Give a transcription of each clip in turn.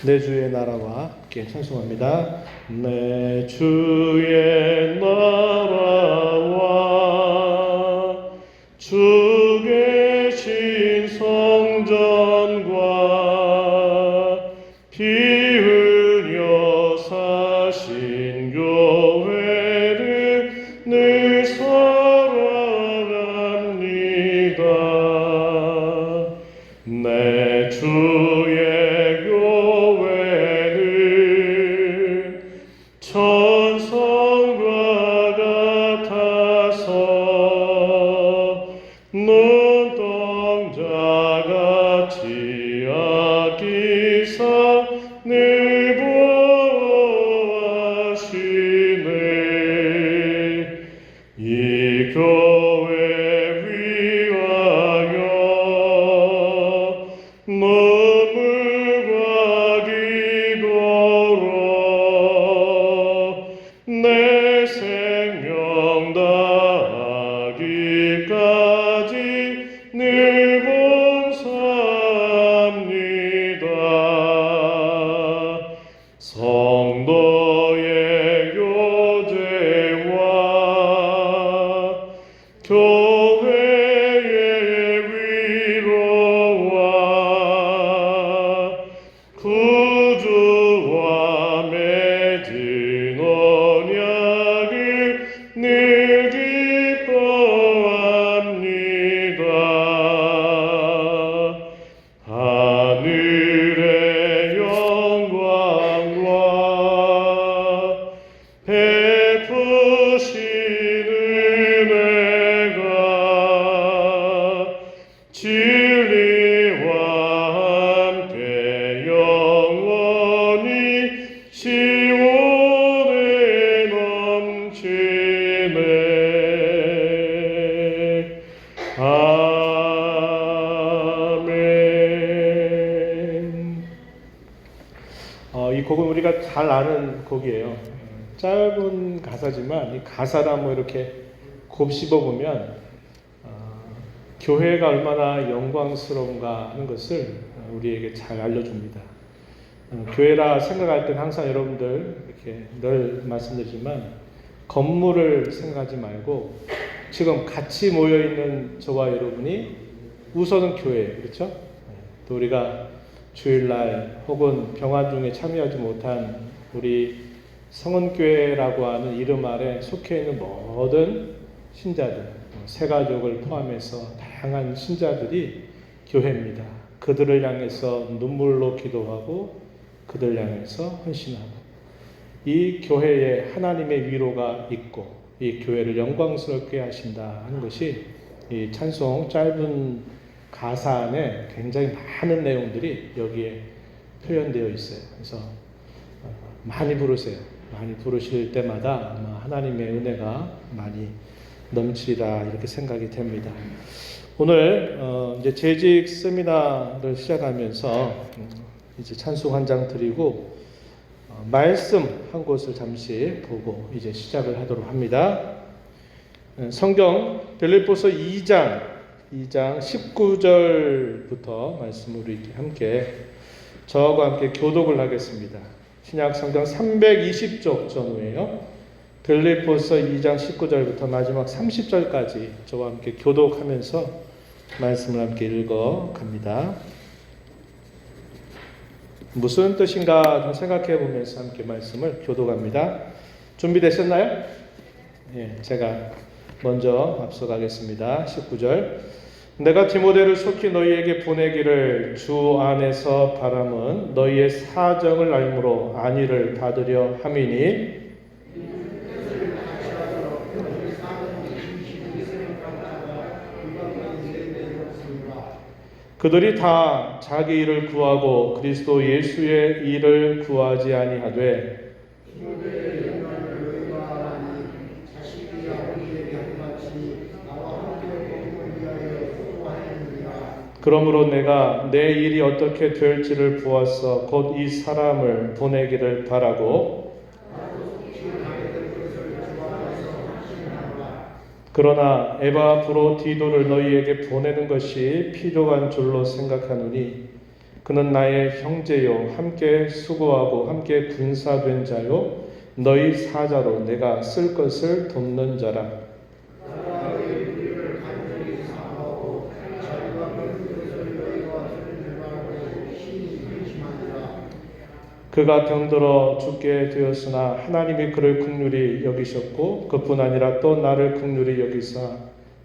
내 주의 나라와 함께 찬송합니다. 내 주의 나라와 주 계신 성전과 피 흘려 사신 교회를 늘 사랑합니다. 내 주의 천성과 같아서 눈동자같이 아끼사 늘 보호하시네. 이 교회 위하여 눈물과 기도로 내 생명 다하기까지 늘 봉사합니다. 성도의 교제와 교회의 위로와 구주와 맺은 언약을 늘 기뻐합니다. 하늘의 영광과 베푸신 은혜가 진리와 함께 영원히 시온에 넘치네. 아멘. 이 곡은 우리가 잘 아는 곡이에요. 짧은 가사지만 이 가사를 한번 이렇게 곱씹어 보면 교회가 얼마나 영광스러운가 하는 것을 우리에게 잘 알려줍니다. 교회라 생각할 땐 항상 여러분들 이렇게 늘 말씀드리지만 건물을 생각하지 말고 지금 같이 모여있는 저와 여러분이 우선은 교회, 그렇죠? 또 우리가 주일날 혹은 병화 중에 참여하지 못한 우리 성은교회라고 하는 이름 아래 속해 있는 모든 신자들, 새가족을 포함해서 다양한 신자들이 교회입니다. 그들을 향해서 눈물로 기도하고 그들을 향해서 헌신하고 이 교회에 하나님의 위로가 있고 이 교회를 영광스럽게 하신다 하는 것이 이 찬송 짧은 가사 안에 굉장히 많은 내용들이 여기에 표현되어 있어요. 그래서 많이 부르세요. 많이 부르실 때마다 아마 하나님의 은혜가 많이 넘치리라 이렇게 생각이 됩니다. 오늘 이제 재직 세미나를 시작하면서 이제 찬송 한 장 드리고 말씀 한 곳을 잠시 보고 이제 시작을 하도록 합니다. 성경 빌립보서 2장 19절부터 말씀을 우리 함께 저와 함께 교독을 하겠습니다. 신약 성경 320쪽 전후에요. 빌립보서 2장 19절부터 마지막 30절까지 저와 함께 교독하면서 말씀을 함께 읽어 갑니다. 무슨 뜻인가 좀 생각해 보면서 함께 말씀을 교독합니다. 준비되셨나요? 예, 제가 먼저 앞서가겠습니다. 19절. 내가 디모데를 속히 너희에게 보내기를 주 안에서 바람은 너희의 사정을 알므로 안위를 받으려 함이니 그들이 다 자기 일을 구하고 그리스도 예수의 일을 구하지 아니하되 그러므로 내가 내 일이 어떻게 될지를 보았어 곧 이 사람을 보내기를 바라고 그러나 에바브로디도를 너희에게 보내는 것이 필요한 줄로 생각하노니 그는 나의 형제요 함께 수고하고 함께 군사된 자요 너희 사자로 내가 쓸 것을 돕는 자라. 그가 병들어 죽게 되었으나 하나님이 그를 긍휼히 여기셨고 그뿐 아니라 또 나를 긍휼히 여기사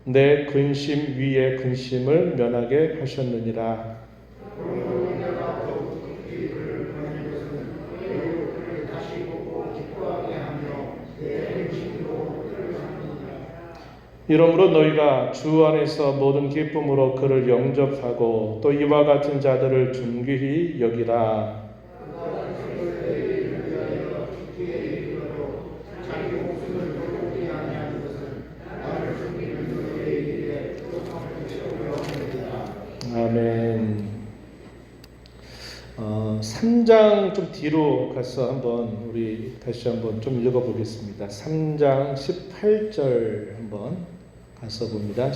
내 근심 위에 근심을 면하게 하셨느니라. 이러므로 너희가 주 안에서 모든 기쁨으로 그를 영접하고 또 이와 같은 자들을 존귀히 여기라. 아멘. 3장 좀 뒤로 가서 우리 다시 한번 좀 읽어보겠습니다. 3장 18절 한번 가서 봅니다.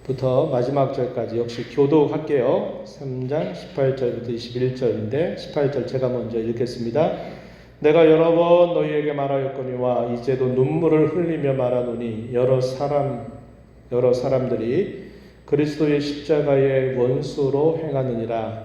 18절부터 마지막 절까지 역시 교독할게요. 3장 18절부터 21절인데 18절 제가 먼저 읽겠습니다. 내가 여러 번 너희에게 말하였거니와 이제도 눈물을 흘리며 말하노니 여러 사람들이 그리스도의 십자가의 원수로 행하느니라.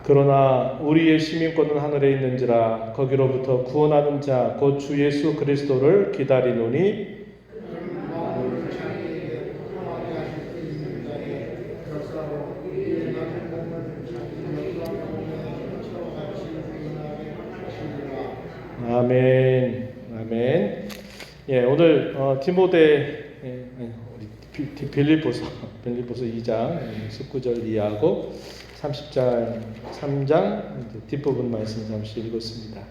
그러나 우리의 시민권은 하늘에 있는지라. 거기로부터 구원하는 자 곧 주 예수 그리스도를 기다리노니 아멘. 아멘. 예, 오늘 빌립보서 2장 19절 이하고 30장 3장 뒷부분 말씀 잠시 읽었습니다.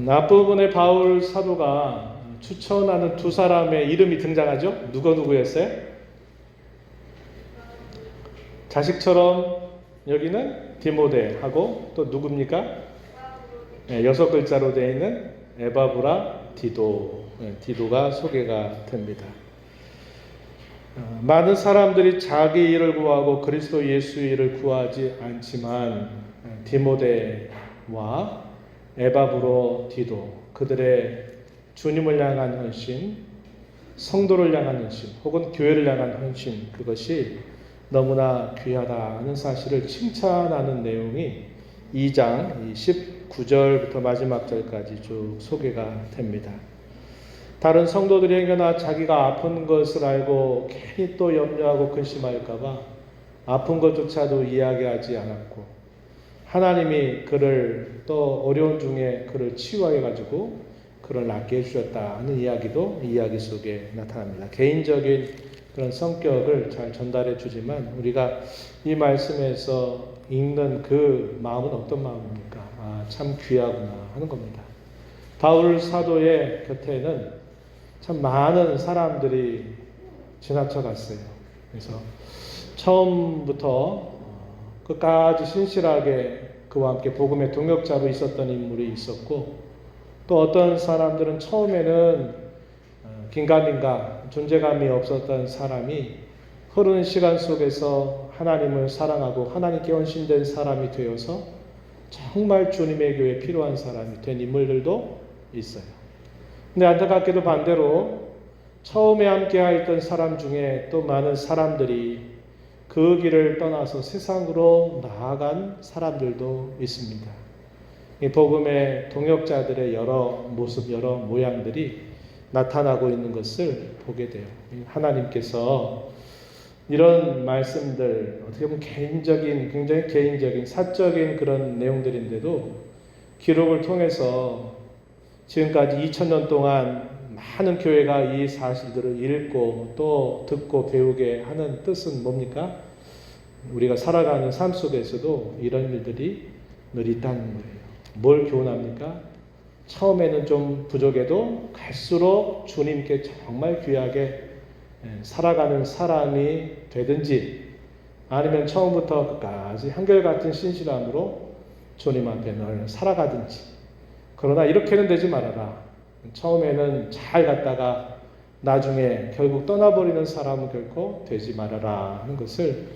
앞부분에 바울 사도가 추천하는 두 사람의 이름이 등장하죠. 누구였어요? 자식처럼 여기는 디모데하고 또 누굽니까? 6글자로 되어 있는 에바브라 디도가 소개가 됩니다. 많은 사람들이 자기 일을 구하고 그리스도 예수의 일을 구하지 않지만 디모데와 에바브로 디도 그들의 주님을 향한 헌신, 성도를 향한 헌신 혹은 교회를 향한 헌신 그것이 너무나 귀하다는 사실을 칭찬하는 내용이 2장 19절부터 마지막 절까지 쭉 소개가 됩니다. 다른 성도들이 행여나 자기가 아픈 것을 알고 괜히 또 염려하고 근심할까봐 아픈 것조차도 이야기하지 않았고 하나님이 그를 또 어려운 중에 그를 치유해가지고 그를 낫게 해주셨다는 이야기도 이 이야기 속에 나타납니다. 개인적인 그런 성격을 잘 전달해 주지만 우리가 이 말씀에서 읽는 그 마음은 어떤 마음입니까? 참 귀하구나 하는 겁니다. 바울 사도의 곁에는 참 많은 사람들이 지나쳐 갔어요. 그래서 처음부터 끝까지 신실하게 그와 함께 복음의 동역자로 있었던 인물이 있었고 또 어떤 사람들은 처음에는 긴가민가 존재감이 없었던 사람이 흐르는 시간 속에서 하나님을 사랑하고 하나님께 헌신된 사람이 되어서 정말 주님의 교회에 필요한 사람이 된 인물들도 있어요. 근데 안타깝게도 반대로 처음에 함께 하였던 사람 중에 또 많은 사람들이 그 길을 떠나서 세상으로 나아간 사람들도 있습니다. 이 복음의 동역자들의 여러 모습, 여러 모양들이 나타나고 있는 것을 보게 돼요. 하나님께서 이런 말씀들, 어떻게 보면 굉장히 개인적인, 사적인 그런 내용들인데도 기록을 통해서 지금까지 2000년 동안 많은 교회가 이 사실들을 읽고 또 듣고 배우게 하는 뜻은 뭡니까? 우리가 살아가는 삶 속에서도 이런 일들이 늘 있다는 거예요. 뭘 교훈합니까? 처음에는 좀 부족해도 갈수록 주님께 정말 귀하게 살아가는 사람이 되든지 아니면 처음부터 끝까지 한결같은 신실함으로 주님 앞에 늘 살아가든지 그러나 이렇게는 되지 말아라. 처음에는 잘 갔다가 나중에 결국 떠나버리는 사람은 결코 되지 말아라 하는 것을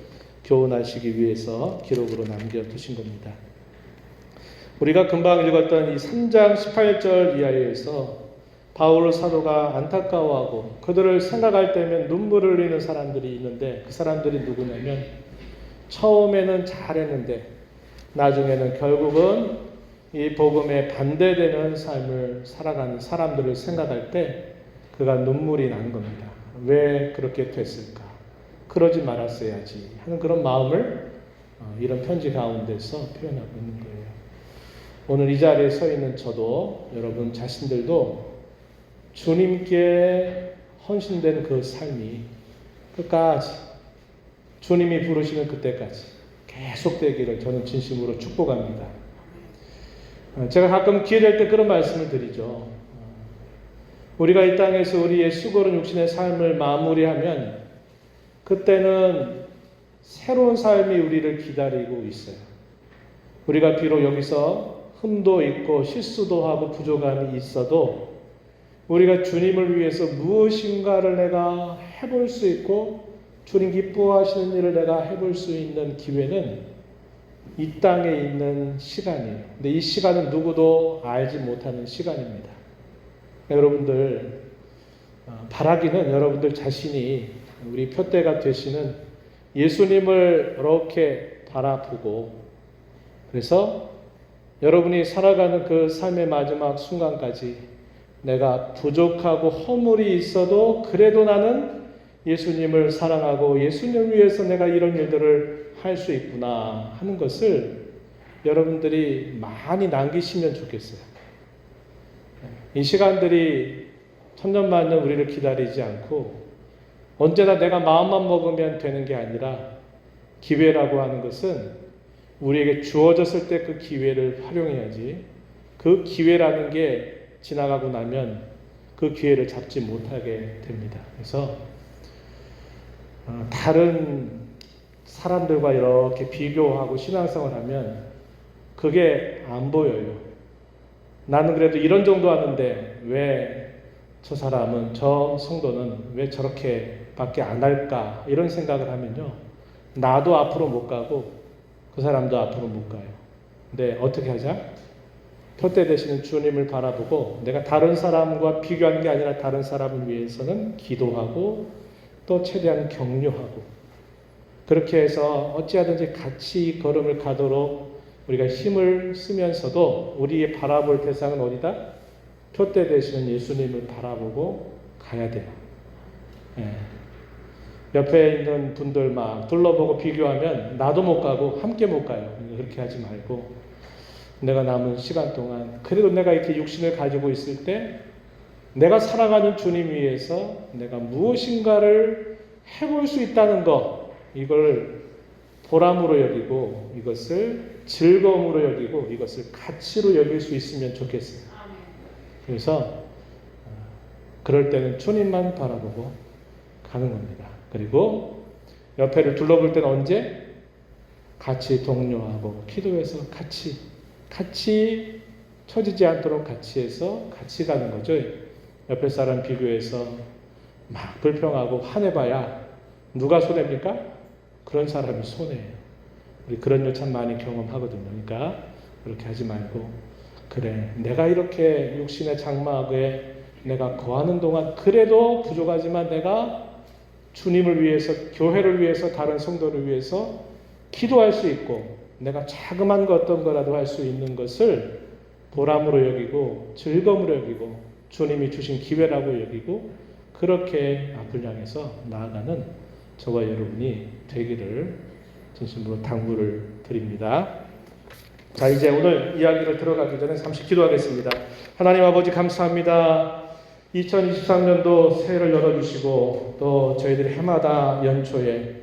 교훈하시기 위해서 기록으로 남겨두신 겁니다. 우리가 금방 읽었던 이 3장 18절 이하에서 바울 사도가 안타까워하고 그들을 생각할 때면 눈물을 흘리는 사람들이 있는데 그 사람들이 누구냐면 처음에는 잘했는데 나중에는 결국은 이 복음에 반대되는 삶을 살아가는 사람들을 생각할 때 그가 눈물이 난 겁니다. 왜 그렇게 됐을까? 그러지 말았어야지 하는 그런 마음을 이런 편지 가운데서 표현하고 있는 거예요. 오늘 이 자리에 서 있는 저도 여러분 자신들도 주님께 헌신된 그 삶이 끝까지 주님이 부르시는 그때까지 계속되기를 저는 진심으로 축복합니다. 제가 가끔 기회될 때 그런 말씀을 드리죠. 우리가 이 땅에서 우리의 수고로운 육신의 삶을 마무리하면 그때는 새로운 삶이 우리를 기다리고 있어요. 우리가 비록 여기서 흠도 있고 실수도 하고 부족함이 있어도 우리가 주님을 위해서 무엇인가를 내가 해볼 수 있고 주님 기뻐하시는 일을 내가 해볼 수 있는 기회는 이 땅에 있는 시간이에요. 근데 이 시간은 누구도 알지 못하는 시간입니다. 여러분들 바라기는 여러분들 자신이 우리 표대가 되시는 예수님을 이렇게 바라보고 그래서 여러분이 살아가는 그 삶의 마지막 순간까지 내가 부족하고 허물이 있어도 그래도 나는 예수님을 사랑하고 예수님을 위해서 내가 이런 일들을 할 수 있구나 하는 것을 여러분들이 많이 남기시면 좋겠어요. 이 시간들이 천년만년 우리를 기다리지 않고 언제나 내가 마음만 먹으면 되는 게 아니라 기회라고 하는 것은 우리에게 주어졌을 때 그 기회를 활용해야지 그 기회라는 게 지나가고 나면 그 기회를 잡지 못하게 됩니다. 그래서 다른 사람들과 이렇게 비교하고 신앙생활을 하면 그게 안 보여요. 나는 그래도 이런 정도 하는데 왜 저 사람은 저 성도는 왜 저렇게 밖에 안 할까 이런 생각을 하면요. 나도 앞으로 못 가고 그 사람도 앞으로 못 가요. 근데 어떻게 하자? 표대 되시는 주님을 바라보고 내가 다른 사람과 비교하는 게 아니라 다른 사람을 위해서는 기도하고 또 최대한 격려하고 그렇게 해서 어찌하든지 같이 걸음을 가도록 우리가 힘을 쓰면서도 우리의 바라볼 대상은 어디다? 표대 되시는 예수님을 바라보고 가야 돼요. 예. 옆에 있는 분들 막 둘러보고 비교하면 나도 못 가고 함께 못 가요. 그렇게 하지 말고 내가 남은 시간 동안 그래도 내가 이렇게 육신을 가지고 있을 때 내가 살아가는 주님 위해서 내가 무엇인가를 해볼 수 있다는 것 이걸 보람으로 여기고 이것을 즐거움으로 여기고 이것을 가치로 여길 수 있으면 좋겠어요. 그래서 그럴 때는 주님만 바라보고 가는 겁니다. 그리고 옆에를 둘러볼 때는 언제? 같이 독려하고 기도해서 같이 처지지 않도록 같이 해서 같이 가는 거죠. 옆에 사람 비교해서 막 불평하고 화내봐야 누가 손해입니까? 그런 사람이 손해예요. 우리 그런 일 참 많이 경험하거든요. 그러니까 그렇게 하지 말고 그래 내가 이렇게 육신의 장막에 내가 거하는 동안 그래도 부족하지만 내가 주님을 위해서 교회를 위해서 다른 성도를 위해서 기도할 수 있고 내가 자그만 거 어떤 거라도 할 수 있는 것을 보람으로 여기고 즐거움으로 여기고 주님이 주신 기회라고 여기고 그렇게 앞을 향해서 나아가는 저와 여러분이 되기를 진심으로 당부를 드립니다. 자, 이제 오늘 이야기를 들어가기 전에 잠시 기도하겠습니다. 하나님 아버지 감사합니다. 2023년도 새해를 열어주시고 또 저희들이 해마다 연초에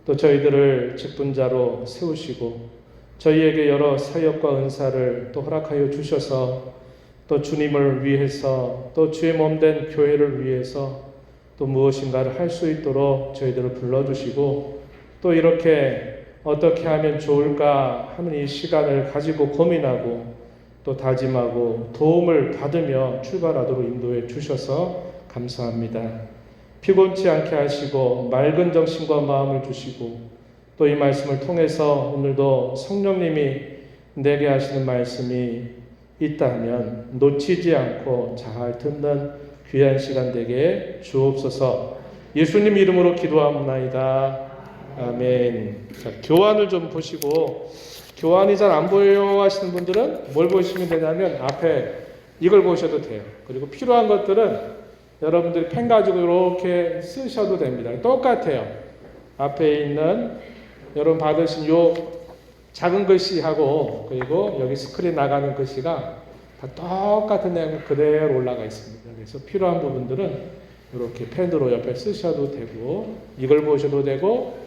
또 저희들을 직분자로 세우시고 저희에게 여러 사역과 은사를 또 허락하여 주셔서 또 주님을 위해서 또 주의 몸된 교회를 위해서 또 무엇인가를 할 수 있도록 저희들을 불러주시고 또 이렇게 어떻게 하면 좋을까 하는 이 시간을 가지고 고민하고 또 다짐하고 도움을 받으며 출발하도록 인도해 주셔서 감사합니다. 피곤치 않게 하시고 맑은 정신과 마음을 주시고 또 이 말씀을 통해서 오늘도 성령님이 내게 하시는 말씀이 있다면 놓치지 않고 잘 듣는 귀한 시간 되게 주옵소서. 예수님 이름으로 기도합나이다. 아멘. 자, 교환을 좀 보시고, 교환이 잘 안 보여 하시는 분들은 뭘 보시면 되냐면 앞에 이걸 보셔도 돼요. 그리고 필요한 것들은 여러분들이 펜 가지고 이렇게 쓰셔도 됩니다. 똑같아요. 앞에 있는 여러분 받으신 요 작은 글씨하고 그리고 여기 스크린 나가는 글씨가 다 똑같은 내용 그대로 올라가 있습니다. 그래서 필요한 부분들은 이렇게 펜으로 옆에 쓰셔도 되고 이걸 보셔도 되고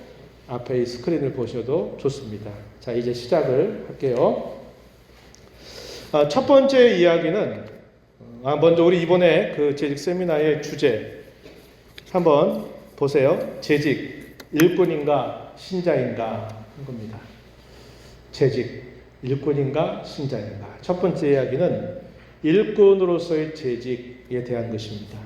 앞에 이 스크린을 보셔도 좋습니다. 자, 이제 시작을 할게요. 첫 번째 이야기는 먼저 우리 이번에 그 재직 세미나의 주제 한번 보세요. 재직 일꾼인가 신자인가 한 겁니다. 재직 일꾼인가 신자인가. 첫 번째 이야기는 일꾼으로서의 재직에 대한 것입니다.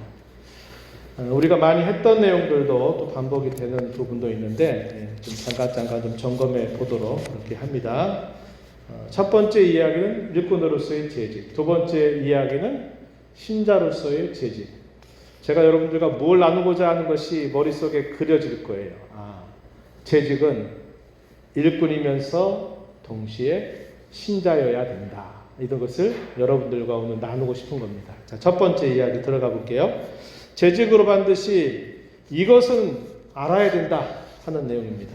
우리가 많이 했던 내용들도 또 반복이 되는 부분도 있는데 좀 잠깐 좀 점검해 보도록 그렇게 합니다. 첫 번째 이야기는 일꾼으로서의 재직, 두 번째 이야기는 신자로서의 재직. 제가 여러분들과 뭘 나누고자 하는 것이 머릿속에 그려질 거예요. 재직은 일꾼이면서 동시에 신자여야 된다. 이런 것을 여러분들과 오늘 나누고 싶은 겁니다. 자, 첫 번째 이야기 들어가 볼게요. 재직으로 반드시 이것은 알아야 된다 하는 내용입니다.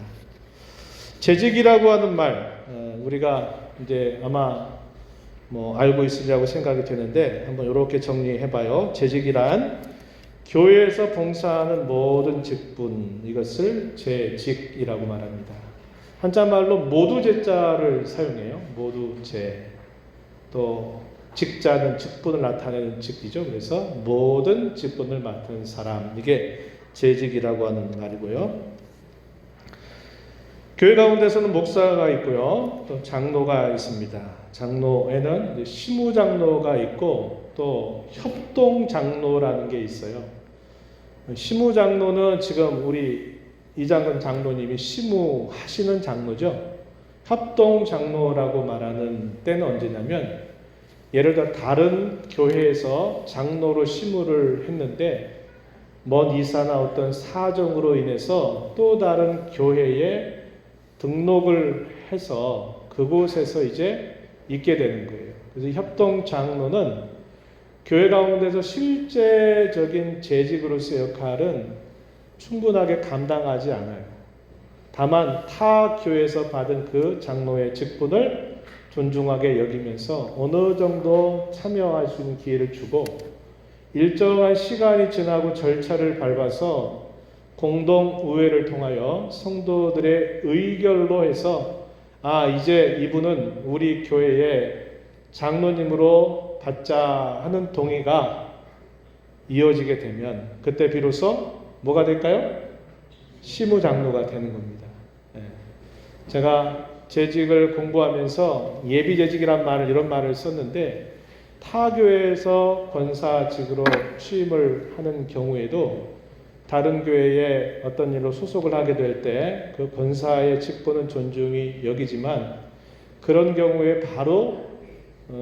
재직이라고 하는 말, 우리가 이제 아마 알고 있으리라고 생각이 되는데 한번 이렇게 정리해봐요. 재직이란 교회에서 봉사하는 모든 직분, 이것을 재직이라고 말합니다. 한자말로 모두 제자를 사용해요. 모두 제. 또 직자는 직분을 나타내는 직이죠. 그래서 모든 직분을 맡은 사람, 이게 재직이라고 하는 말이고요. 교회 가운데서는 목사가 있고요. 또 장로가 있습니다. 장로에는 시무장로가 있고 또 협동장로라는 게 있어요. 시무장로는 지금 우리 이장근 장로님이 시무하시는 장로죠. 협동장로라고 말하는 때는 언제냐면 예를 들어 다른 교회에서 장로로 시무를 했는데 먼 이사나 어떤 사정으로 인해서 또 다른 교회에 등록을 해서 그곳에서 이제 있게 되는 거예요. 그래서 협동장로는 교회 가운데서 실제적인 재직으로서의 역할은 충분하게 감당하지 않아요. 다만 타 교회에서 받은 그 장로의 직분을 존중하게 여기면서 어느 정도 참여할 수 있는 기회를 주고 일정한 시간이 지나고 절차를 밟아서 공동의회를 통하여 성도들의 의결로 해서 이제 이분은 우리 교회의 장로님으로 받자 하는 동의가 이어지게 되면 그때 비로소 뭐가 될까요? 시무장로가 되는 겁니다. 제가 재직을 공부하면서 예비재직이란 이런 말을 썼는데 타교회에서 권사직으로 취임을 하는 경우에도 다른 교회에 어떤 일로 소속을 하게 될 때 그 권사의 직분은 존중이 여기지만 그런 경우에 바로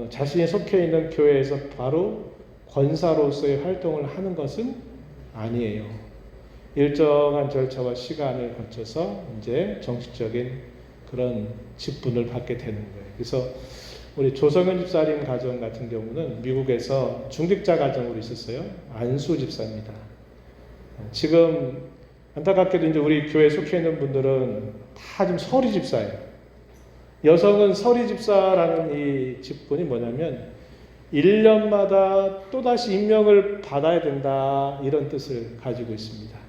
자신이 속해 있는 교회에서 바로 권사로서의 활동을 하는 것은 아니에요. 일정한 절차와 시간을 거쳐서 이제 정식적인 그런 직분을 받게 되는 거예요. 그래서 우리 조성현 집사님 가정 같은 경우는 미국에서 중직자 가정으로 있었어요. 안수 집사입니다. 지금 안타깝게도 이제 우리 교회에 속해 있는 분들은 다 지금 서리 집사예요. 여성은 서리 집사라는 이 직분이 뭐냐면 1년마다 또다시 임명을 받아야 된다 이런 뜻을 가지고 있습니다.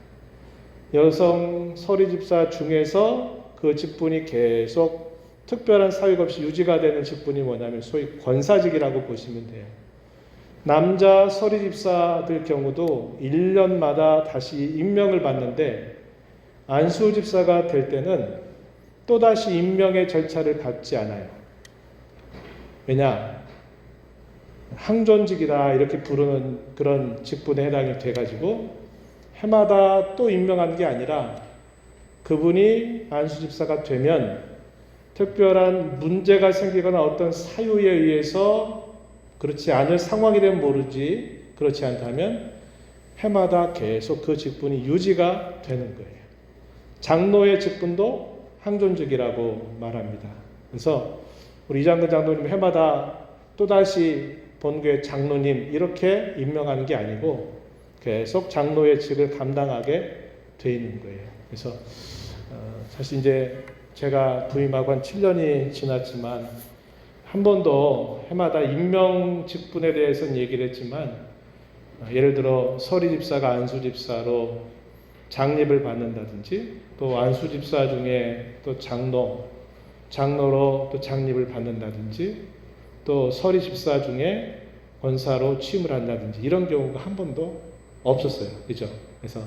여성 서리 집사 중에서 그 직분이 계속 특별한 사역 없이 유지가 되는 직분이 뭐냐면 소위 권사직이라고 보시면 돼요. 남자 서리 집사들 경우도 1년마다 다시 임명을 받는데 안수 집사가 될 때는 또다시 임명의 절차를 밟지 않아요. 왜냐? 항존직이다 이렇게 부르는 그런 직분에 해당이 돼가지고 해마다 또 임명하는 게 아니라 그분이 안수집사가 되면 특별한 문제가 생기거나 어떤 사유에 의해서 그렇지 않을 상황이 되면 모르지, 그렇지 않다면 해마다 계속 그 직분이 유지가 되는 거예요. 장로의 직분도 항존직이라고 말합니다. 그래서 우리 이장근 장로님 해마다 또다시 본교의 장로님 이렇게 임명하는 게 아니고 계속 장로의 직을 감당하게 돼 있는 거예요. 그래서 사실 이제 제가 부임하고 한 7년이 지났지만 한 번도 해마다 임명 직분에 대해서는 얘기를 했지만 예를 들어 서리집사가 안수집사로 장립을 받는다든지 또 안수집사 중에 또 장로로 또 장립을 받는다든지 또 서리집사 중에 권사로 취임을 한다든지 이런 경우가 한 번도 없었어요. 그죠? 그래서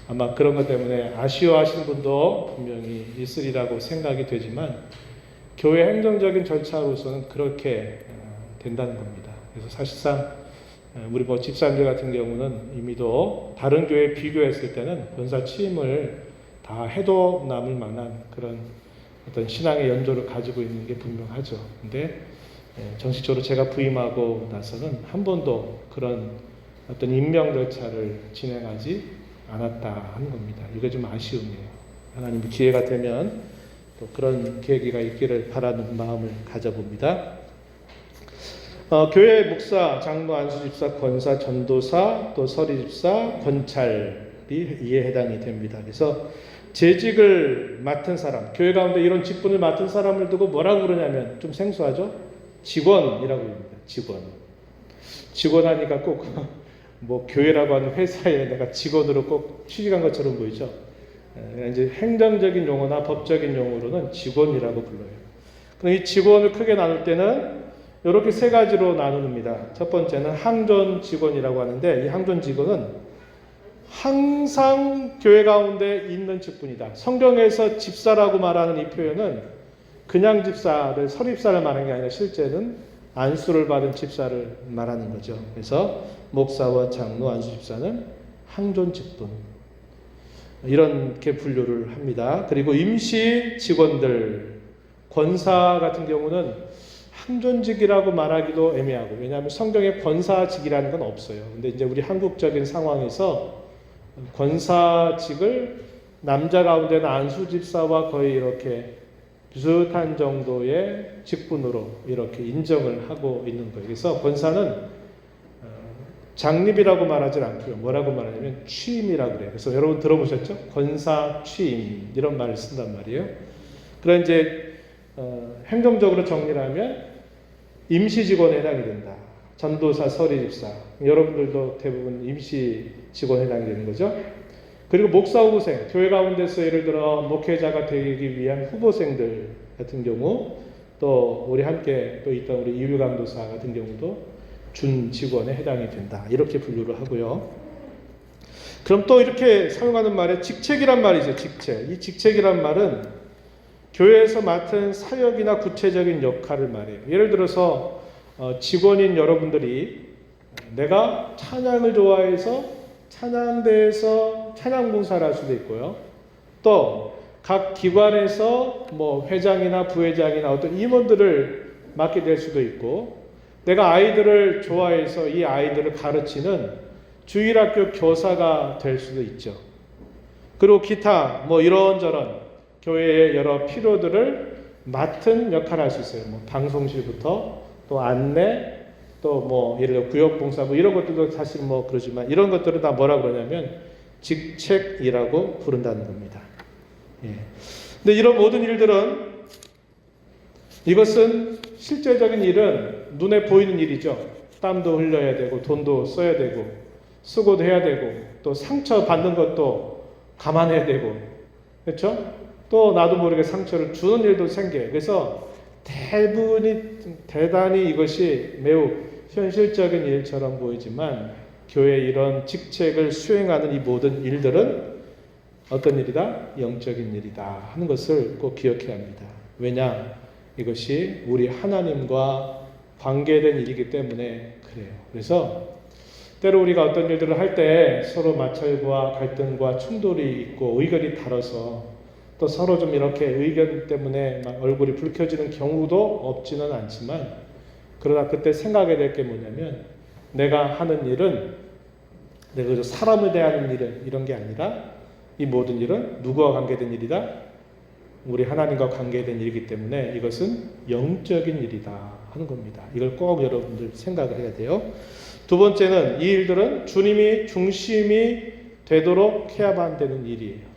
아마 그런 것 때문에 아쉬워하시는 분도 분명히 있으리라고 생각이 되지만 교회 행정적인 절차로서는 그렇게 된다는 겁니다. 그래서 사실상 우리 뭐 집사님들 같은 경우는 이미도 다른 교회에 비교했을 때는 권사 취임을 다 해도 남을 만한 그런 어떤 신앙의 연조를 가지고 있는 게 분명하죠. 근데 정식적으로 제가 부임하고 나서는 한 번도 그런 어떤 임명 절차를 진행하지 않았다 하는 겁니다. 이게 좀 아쉬움이에요. 하나님의 기회가 되면 또 그런 계기가 있기를 바라는 마음을 가져봅니다. 교회 목사, 장로, 안수집사, 권사, 전도사, 또 서리집사, 권찰이 이에 해당이 됩니다. 그래서 재직을 맡은 사람, 교회 가운데 이런 직분을 맡은 사람을 두고 뭐라고 그러냐면 좀 생소하죠? 직원이라고 합니다. 직원 하니까 꼭 뭐 교회라고 하는 회사에 내가 직원으로 꼭 취직한 것처럼 보이죠. 이제 행정적인 용어나 법적인 용어로는 직원이라고 불러요. 그럼 이 직원을 크게 나눌 때는 이렇게 세 가지로 나눕니다. 첫 번째는 항존 직원이라고 하는데 이 항존 직원은 항상 교회 가운데 있는 직분이다. 성경에서 집사라고 말하는 이 표현은 그냥 집사를 서립사를 말하는 게 아니라 실제는 안수를 받은 집사를 말하는 거죠. 그래서 목사와 장로, 안수집사는 항존 직분 이렇게 분류를 합니다. 그리고 임시 직원들, 권사 같은 경우는 항존직이라고 말하기도 애매하고 왜냐하면 성경에 권사직이라는 건 없어요. 근데 이제 우리 한국적인 상황에서 권사직을 남자 가운데는 안수집사와 거의 이렇게 비슷한 정도의 직분으로 이렇게 인정을 하고 있는 거예요. 그래서 권사는 장립이라고 말하지 않고요. 뭐라고 말하냐면 취임이라고 그래요. 그래서 여러분 들어보셨죠? 권사 취임 이런 말을 쓴단 말이에요. 그런 이제 행정적으로 정리를 하면 임시 직원에 해당이 된다. 전도사, 서리집사 여러분들도 대부분 임시 직원에 해당이 되는 거죠. 그리고 목사 후보생, 교회 가운데서 예를 들어 목회자가 되기 위한 후보생들 같은 경우 또 우리 함께 또 있던 우리 이유 강도사 같은 경우도 준 직원에 해당이 된다. 이렇게 분류를 하고요. 그럼 또 이렇게 사용하는 말에 직책이란 말이죠. 직책. 이 직책이란 말은 교회에서 맡은 사역이나 구체적인 역할을 말해요. 예를 들어서 직원인 여러분들이 내가 찬양을 좋아해서 찬양대에서 찬양봉사를 할 수도 있고요. 또 각 기관에서 뭐 회장이나 부회장이나 어떤 임원들을 맡게 될 수도 있고 내가 아이들을 좋아해서 이 아이들을 가르치는 주일학교 교사가 될 수도 있죠. 그리고 기타 뭐 이런저런 교회의 여러 필요들을 맡은 역할을 할 수 있어요. 뭐 방송실부터 또 안내 또 뭐 예를 들어 구역봉사 뭐 이런 것들도 사실 뭐 그러지만 이런 것들을 다 뭐라 그러냐면 직책이라고 부른다는 겁니다. 예. 근데 이런 모든 일들은 이것은 실제적인 일은 눈에 보이는 일이죠. 땀도 흘려야 되고 돈도 써야 되고 수고도 해야 되고 또 상처 받는 것도 감안해야 되고 그렇죠? 또 나도 모르게 상처를 주는 일도 생겨요. 그래서 대단히 이것이 매우 현실적인 일처럼 보이지만 교회의 이런 직책을 수행하는 이 모든 일들은 어떤 일이다? 영적인 일이다 하는 것을 꼭 기억해야 합니다. 왜냐? 이것이 우리 하나님과 관계된 일이기 때문에 그래요. 그래서 때로 우리가 어떤 일들을 할 때 서로 마찰과 갈등과 충돌이 있고 의견이 다르서 또 서로 좀 이렇게 의견 때문에 막 얼굴이 붉혀지는 경우도 없지는 않지만, 그러나 그때 생각해야 될 게 뭐냐면, 내가 하는 일은 내가 그저 사람을 대하는 일은 이런 게 아니라 이 모든 일은 누구와 관계된 일이다? 우리 하나님과 관계된 일이기 때문에 이것은 영적인 일이다 하는 겁니다. 이걸 꼭 여러분들 생각을 해야 돼요. 두 번째는 이 일들은 주님이 중심이 되도록 해야만 되는 일이에요.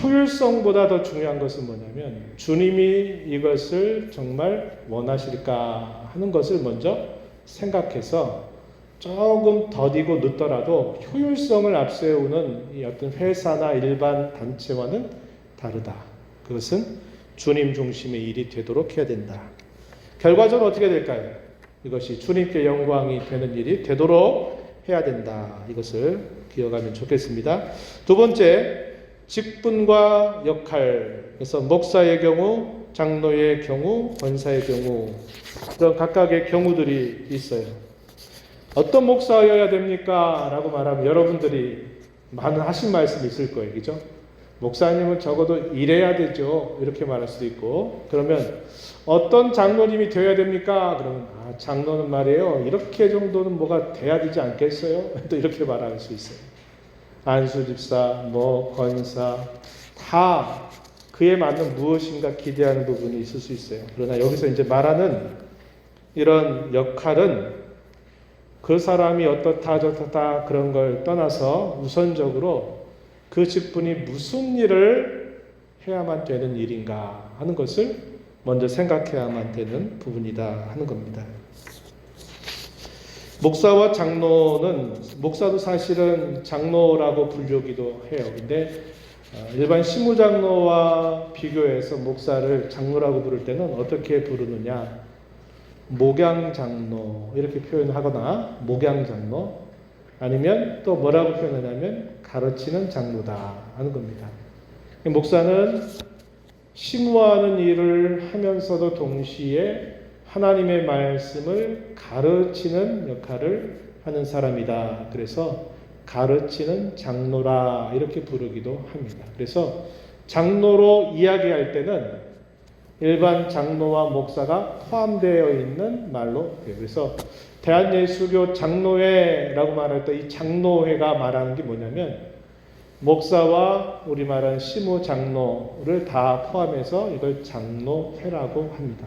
효율성보다 더 중요한 것은 뭐냐면, 주님이 이것을 정말 원하실까 하는 것을 먼저 생각해서 조금 더디고 늦더라도 효율성을 앞세우는 이 어떤 회사나 일반 단체와는 다르다. 그것은 주님 중심의 일이 되도록 해야 된다. 결과적으로 어떻게 될까요? 이것이 주님께 영광이 되는 일이 되도록 해야 된다. 이것을 기억하면 좋겠습니다. 두 번째, 직분과 역할. 그래서 목사의 경우, 장로의 경우, 권사의 경우, 그런 각각의 경우들이 있어요. 어떤 목사여야 됩니까? 라고 말하면 여러분들이 많은 하신 말씀이 있을 거예요. 그죠? 목사님은 적어도 이래야 되죠. 이렇게 말할 수도 있고, 그러면 어떤 장로님이 되어야 됩니까? 그러면 장로는 말이에요, 이렇게 정도는 뭐가 돼야 되지 않겠어요? 또 이렇게 말할 수 있어요. 안수 집사, 권사 다 그에 맞는 무엇인가 기대하는 부분이 있을 수 있어요. 그러나 여기서 이제 말하는 이런 역할은 그 사람이 어떻다 저렇다 그런 걸 떠나서 우선적으로 그 직분이 무슨 일을 해야만 되는 일인가 하는 것을 먼저 생각해야만 되는 부분이다 하는 겁니다. 목사와 장로는, 목사도 사실은 장로라고 부르기도 해요. 근데 일반 시무장로와 비교해서 목사를 장로라고 부를 때는 어떻게 부르느냐, 목양장로 이렇게 표현하거나 목양장로, 아니면 또 뭐라고 표현하냐면 가르치는 장로다 하는 겁니다. 목사는 심무하는 일을 하면서도 동시에 하나님의 말씀을 가르치는 역할을 하는 사람이다. 그래서 가르치는 장로라 이렇게 부르기도 합니다. 그래서 장로로 이야기할 때는 일반 장로와 목사가 포함되어 있는 말로 돼요. 그래서 대한예수교 장로회라고 말할 때 이 장로회가 말하는 게 뭐냐면, 목사와 우리 말하는 시무 장로를 다 포함해서 이걸 장로회라고 합니다.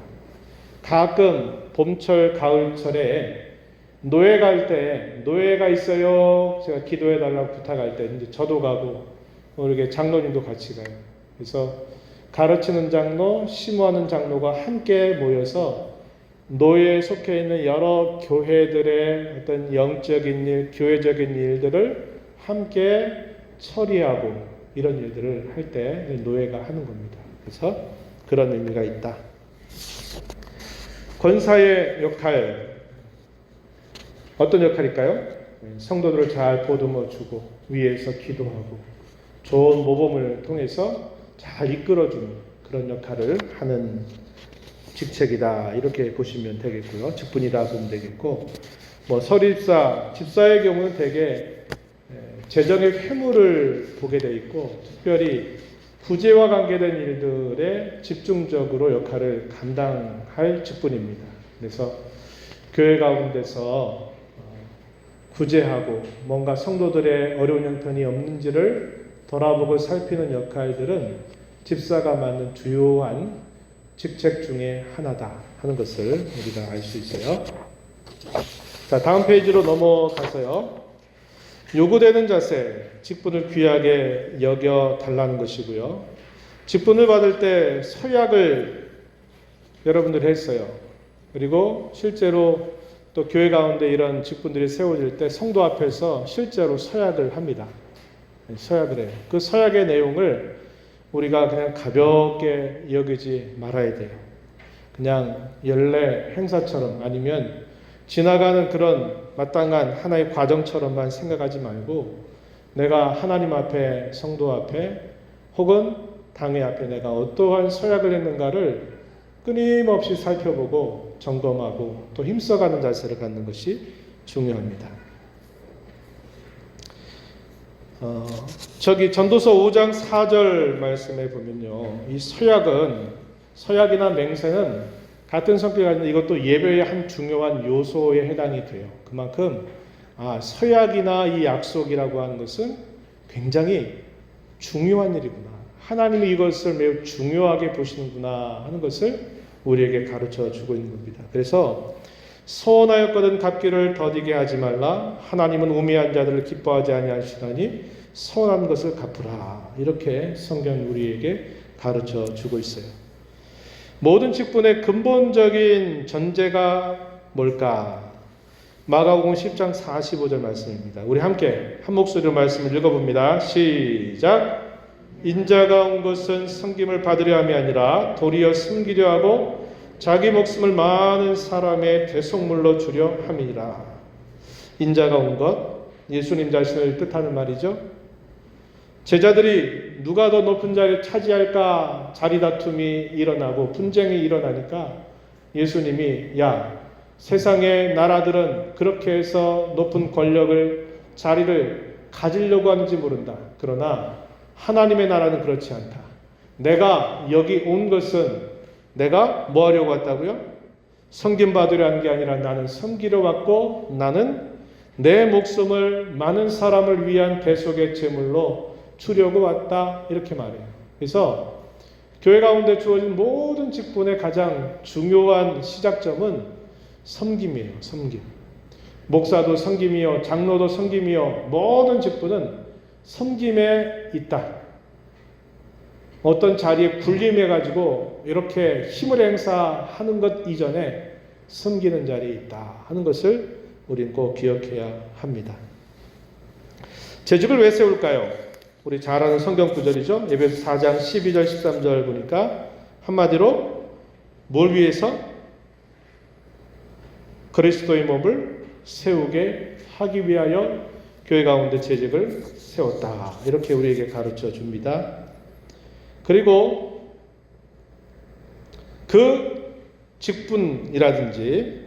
가끔 봄철, 가을철에 노예 갈 때, 노예가 있어요. 제가 기도해 달라고 부탁할 때 이제 저도 가고 이렇게 장로님도 같이 가요. 그래서 가르치는 장로, 심무하는 장로가 함께 모여서 노예에 속해 있는 여러 교회들의 어떤 영적인 일, 교회적인 일들을 함께 처리하고 이런 일들을 할 때 노예가 하는 겁니다. 그래서 그런 의미가 있다. 권사의 역할, 어떤 역할일까요? 성도들을 잘 보듬어주고 위에서 기도하고 좋은 모범을 통해서 잘 이끌어주는 그런 역할을 하는 직책이다 이렇게 보시면 되겠고요. 직분이다 보면 되겠고, 서립사, 집사의 경우는 대개 재정의 회무를 보게 돼 있고, 특별히 구제와 관계된 일들에 집중적으로 역할을 감당할 직분입니다. 그래서 교회 가운데서 구제하고 뭔가 성도들의 어려운 형편이 없는지를 돌아보고 살피는 역할들은 집사가 맡는 주요한 직책 중에 하나다 하는 것을 우리가 알 수 있어요. 자, 다음 페이지로 넘어가서요. 요구되는 자세, 직분을 귀하게 여겨 달라는 것이고요. 직분을 받을 때 서약을 여러분들이 했어요. 그리고 실제로 또 교회 가운데 이런 직분들이 세워질 때 성도 앞에서 실제로 서약을 합니다. 서약을 해요. 그 서약의 내용을 우리가 그냥 가볍게 여기지 말아야 돼요. 그냥 연례 행사처럼, 아니면 지나가는 그런 마땅한 하나의 과정처럼만 생각하지 말고, 내가 하나님 앞에, 성도 앞에, 혹은 당회 앞에 내가 어떠한 서약을 했는가를 끊임없이 살펴보고 점검하고 또 힘써가는 자세를 갖는 것이 중요합니다. 저기 전도서 5장 4절 말씀에 보면요, 이 서약이나 맹세는 같은 성격이 아닌 이것도 예배의 한 중요한 요소에 해당이 돼요. 그만큼 서약이나 이 약속이라고 하는 것은 굉장히 중요한 일이구나, 하나님이 이것을 매우 중요하게 보시는구나 하는 것을 우리에게 가르쳐 주고 있는 겁니다. 그래서 소원하였거든 갚기를 더디게 하지 말라. 하나님은 우매한 자들을 기뻐하지 아니하시나니 소원한 것을 갚으라. 이렇게 성경이 우리에게 가르쳐 주고 있어요. 모든 직분의 근본적인 전제가 뭘까? 마가복음 10장 45절 말씀입니다. 우리 함께 한 목소리로 말씀을 읽어봅니다. 시작. 인자가 온 것은 섬김을 받으려 함이 아니라 도리어 섬기려 하고 자기 목숨을 많은 사람의 대속물로 주려 함이니라. 인자가 온 것, 예수님 자신을 뜻하는 말이죠. 제자들이 누가 더 높은 자리를 차지할까 자리 다툼이 일어나고 분쟁이 일어나니까 예수님이 세상의 나라들은 그렇게 해서 높은 권력을 자리를 가지려고 하는지 모른다. 그러나 하나님의 나라는 그렇지 않다. 내가 여기 온 것은 내가 뭐 하려고 왔다고요? 섬김 받으려 한 게 아니라 나는 섬기러 왔고 나는 내 목숨을 많은 사람을 위한 대속의 제물로 주려고 왔다. 이렇게 말해요. 그래서 교회 가운데 주어진 모든 직분의 가장 중요한 시작점은 섬김이에요. 섬김. 목사도 섬김이요, 장로도 섬김이요, 모든 직분은 섬김에 있다. 어떤 자리에 군림해가지고 이렇게 힘을 행사하는 것 이전에 섬기는 자리에 있다 하는 것을 우리는 꼭 기억해야 합니다. 재직을 왜 세울까요? 우리 잘 아는 성경 구절이죠. 에베소 4장 12절 13절 보니까 한마디로 뭘 위해서? 그리스도의 몸을 세우게 하기 위하여 교회 가운데 재직을 세웠다. 이렇게 우리에게 가르쳐 줍니다. 그리고 그 직분이라든지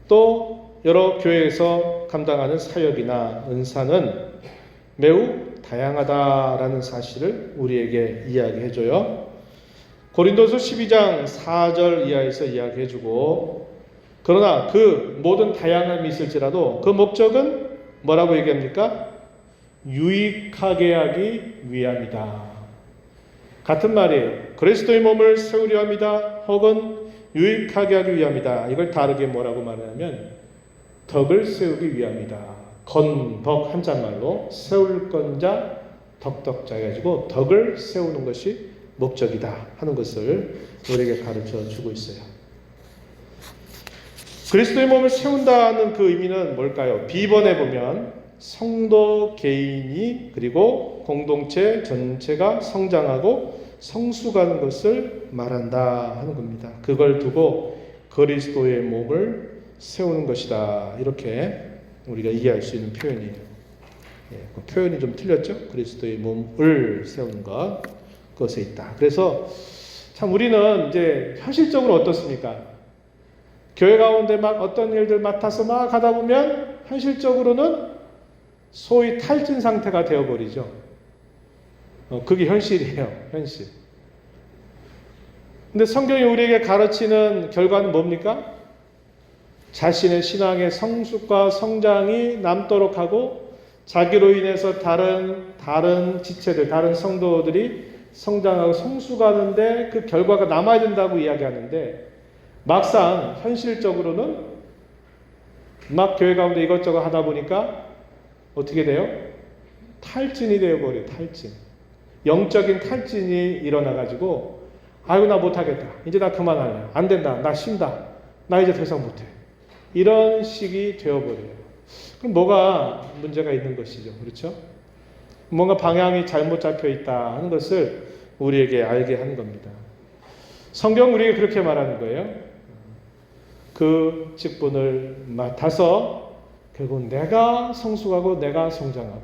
또 여러 교회에서 감당하는 사역이나 은사는 매우 다양하다라는 사실을 우리에게 이야기해줘요. 고린도서 12장 4절 이하에서 이야기해주고, 그러나 그 모든 다양함이 있을지라도 그 목적은 뭐라고 얘기합니까? 유익하게 하기 위함이다. 같은 말이에요. 그리스도의 몸을 세우려 합니다. 혹은 유익하게 하기 위함이다. 이걸 다르게 뭐라고 말하냐면 덕을 세우기 위함이다. 건덕 한자말로 세울 건자 덕덕자 해가지고 덕을 세우는 것이 목적이다 하는 것을 우리에게 가르쳐 주고 있어요. 그리스도의 몸을 세운다는 그 의미는 뭘까요? B번에 보면 성도 개인이 그리고 공동체 전체가 성장하고 성숙하는 것을 말한다 하는 겁니다. 그걸 두고 그리스도의 몸을 세우는 것이다. 이렇게 우리가 이해할 수 있는 표현이에요. 그 표현이 좀 틀렸죠? 그리스도의 몸을 세우는 것, 그것에 있다. 그래서 참 우리는 이제 현실적으로 어떻습니까? 교회 가운데 막 어떤 일들 맡아서 막 하다 보면 현실적으로는 소위 탈진 상태가 되어버리죠. 그게 현실이에요. 현실. 근데 성경이 우리에게 가르치는 결과는 뭡니까? 자신의 신앙의 성숙과 성장이 남도록 하고 자기로 인해서 다른 지체들, 다른 성도들이 성장하고 성숙하는데 그 결과가 남아야 된다고 이야기하는데 막상 현실적으로는 막 교회 가운데 이것저것 하다 보니까 어떻게 돼요? 탈진이 되어버려요. 탈진. 영적인 탈진이 일어나가지고 아이고 나 못하겠다. 이제 나 그만할래. 안 된다. 나 쉰다. 나 이제 더 이상 못해. 이런 식이 되어버려요. 그럼 뭐가 문제가 있는 것이죠. 그렇죠? 뭔가 방향이 잘못 잡혀 있다 하는 것을 우리에게 알게 하는 겁니다. 성경 우리에게 그렇게 말하는 거예요. 그 직분을 맡아서 결국 내가 성숙하고 내가 성장하고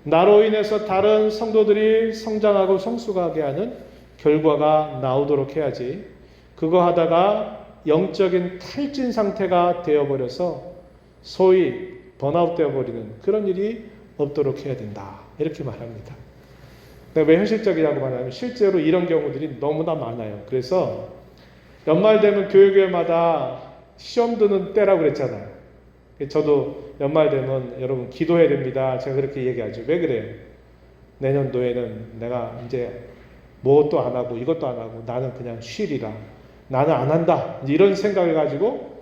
나로 인해서 다른 성도들이 성장하고 성숙하게 하는 결과가 나오도록 해야지. 그거 하다가 영적인 탈진 상태가 되어버려서 소위 번아웃 되어버리는 그런 일이 없도록 해야 된다. 이렇게 말합니다. 왜 현실적이라고 말하면 실제로 이런 경우들이 너무나 많아요. 그래서 연말 되면 교회마다 시험 드는 때라고 그랬잖아요. 저도 연말 되면 여러분 기도해야 됩니다. 제가 그렇게 얘기하죠. 왜 그래요? 내년도에는 내가 이제 뭣도 안 하고 이것도 안 하고 나는 그냥 쉬리라. 나는 안 한다. 이런 생각을 가지고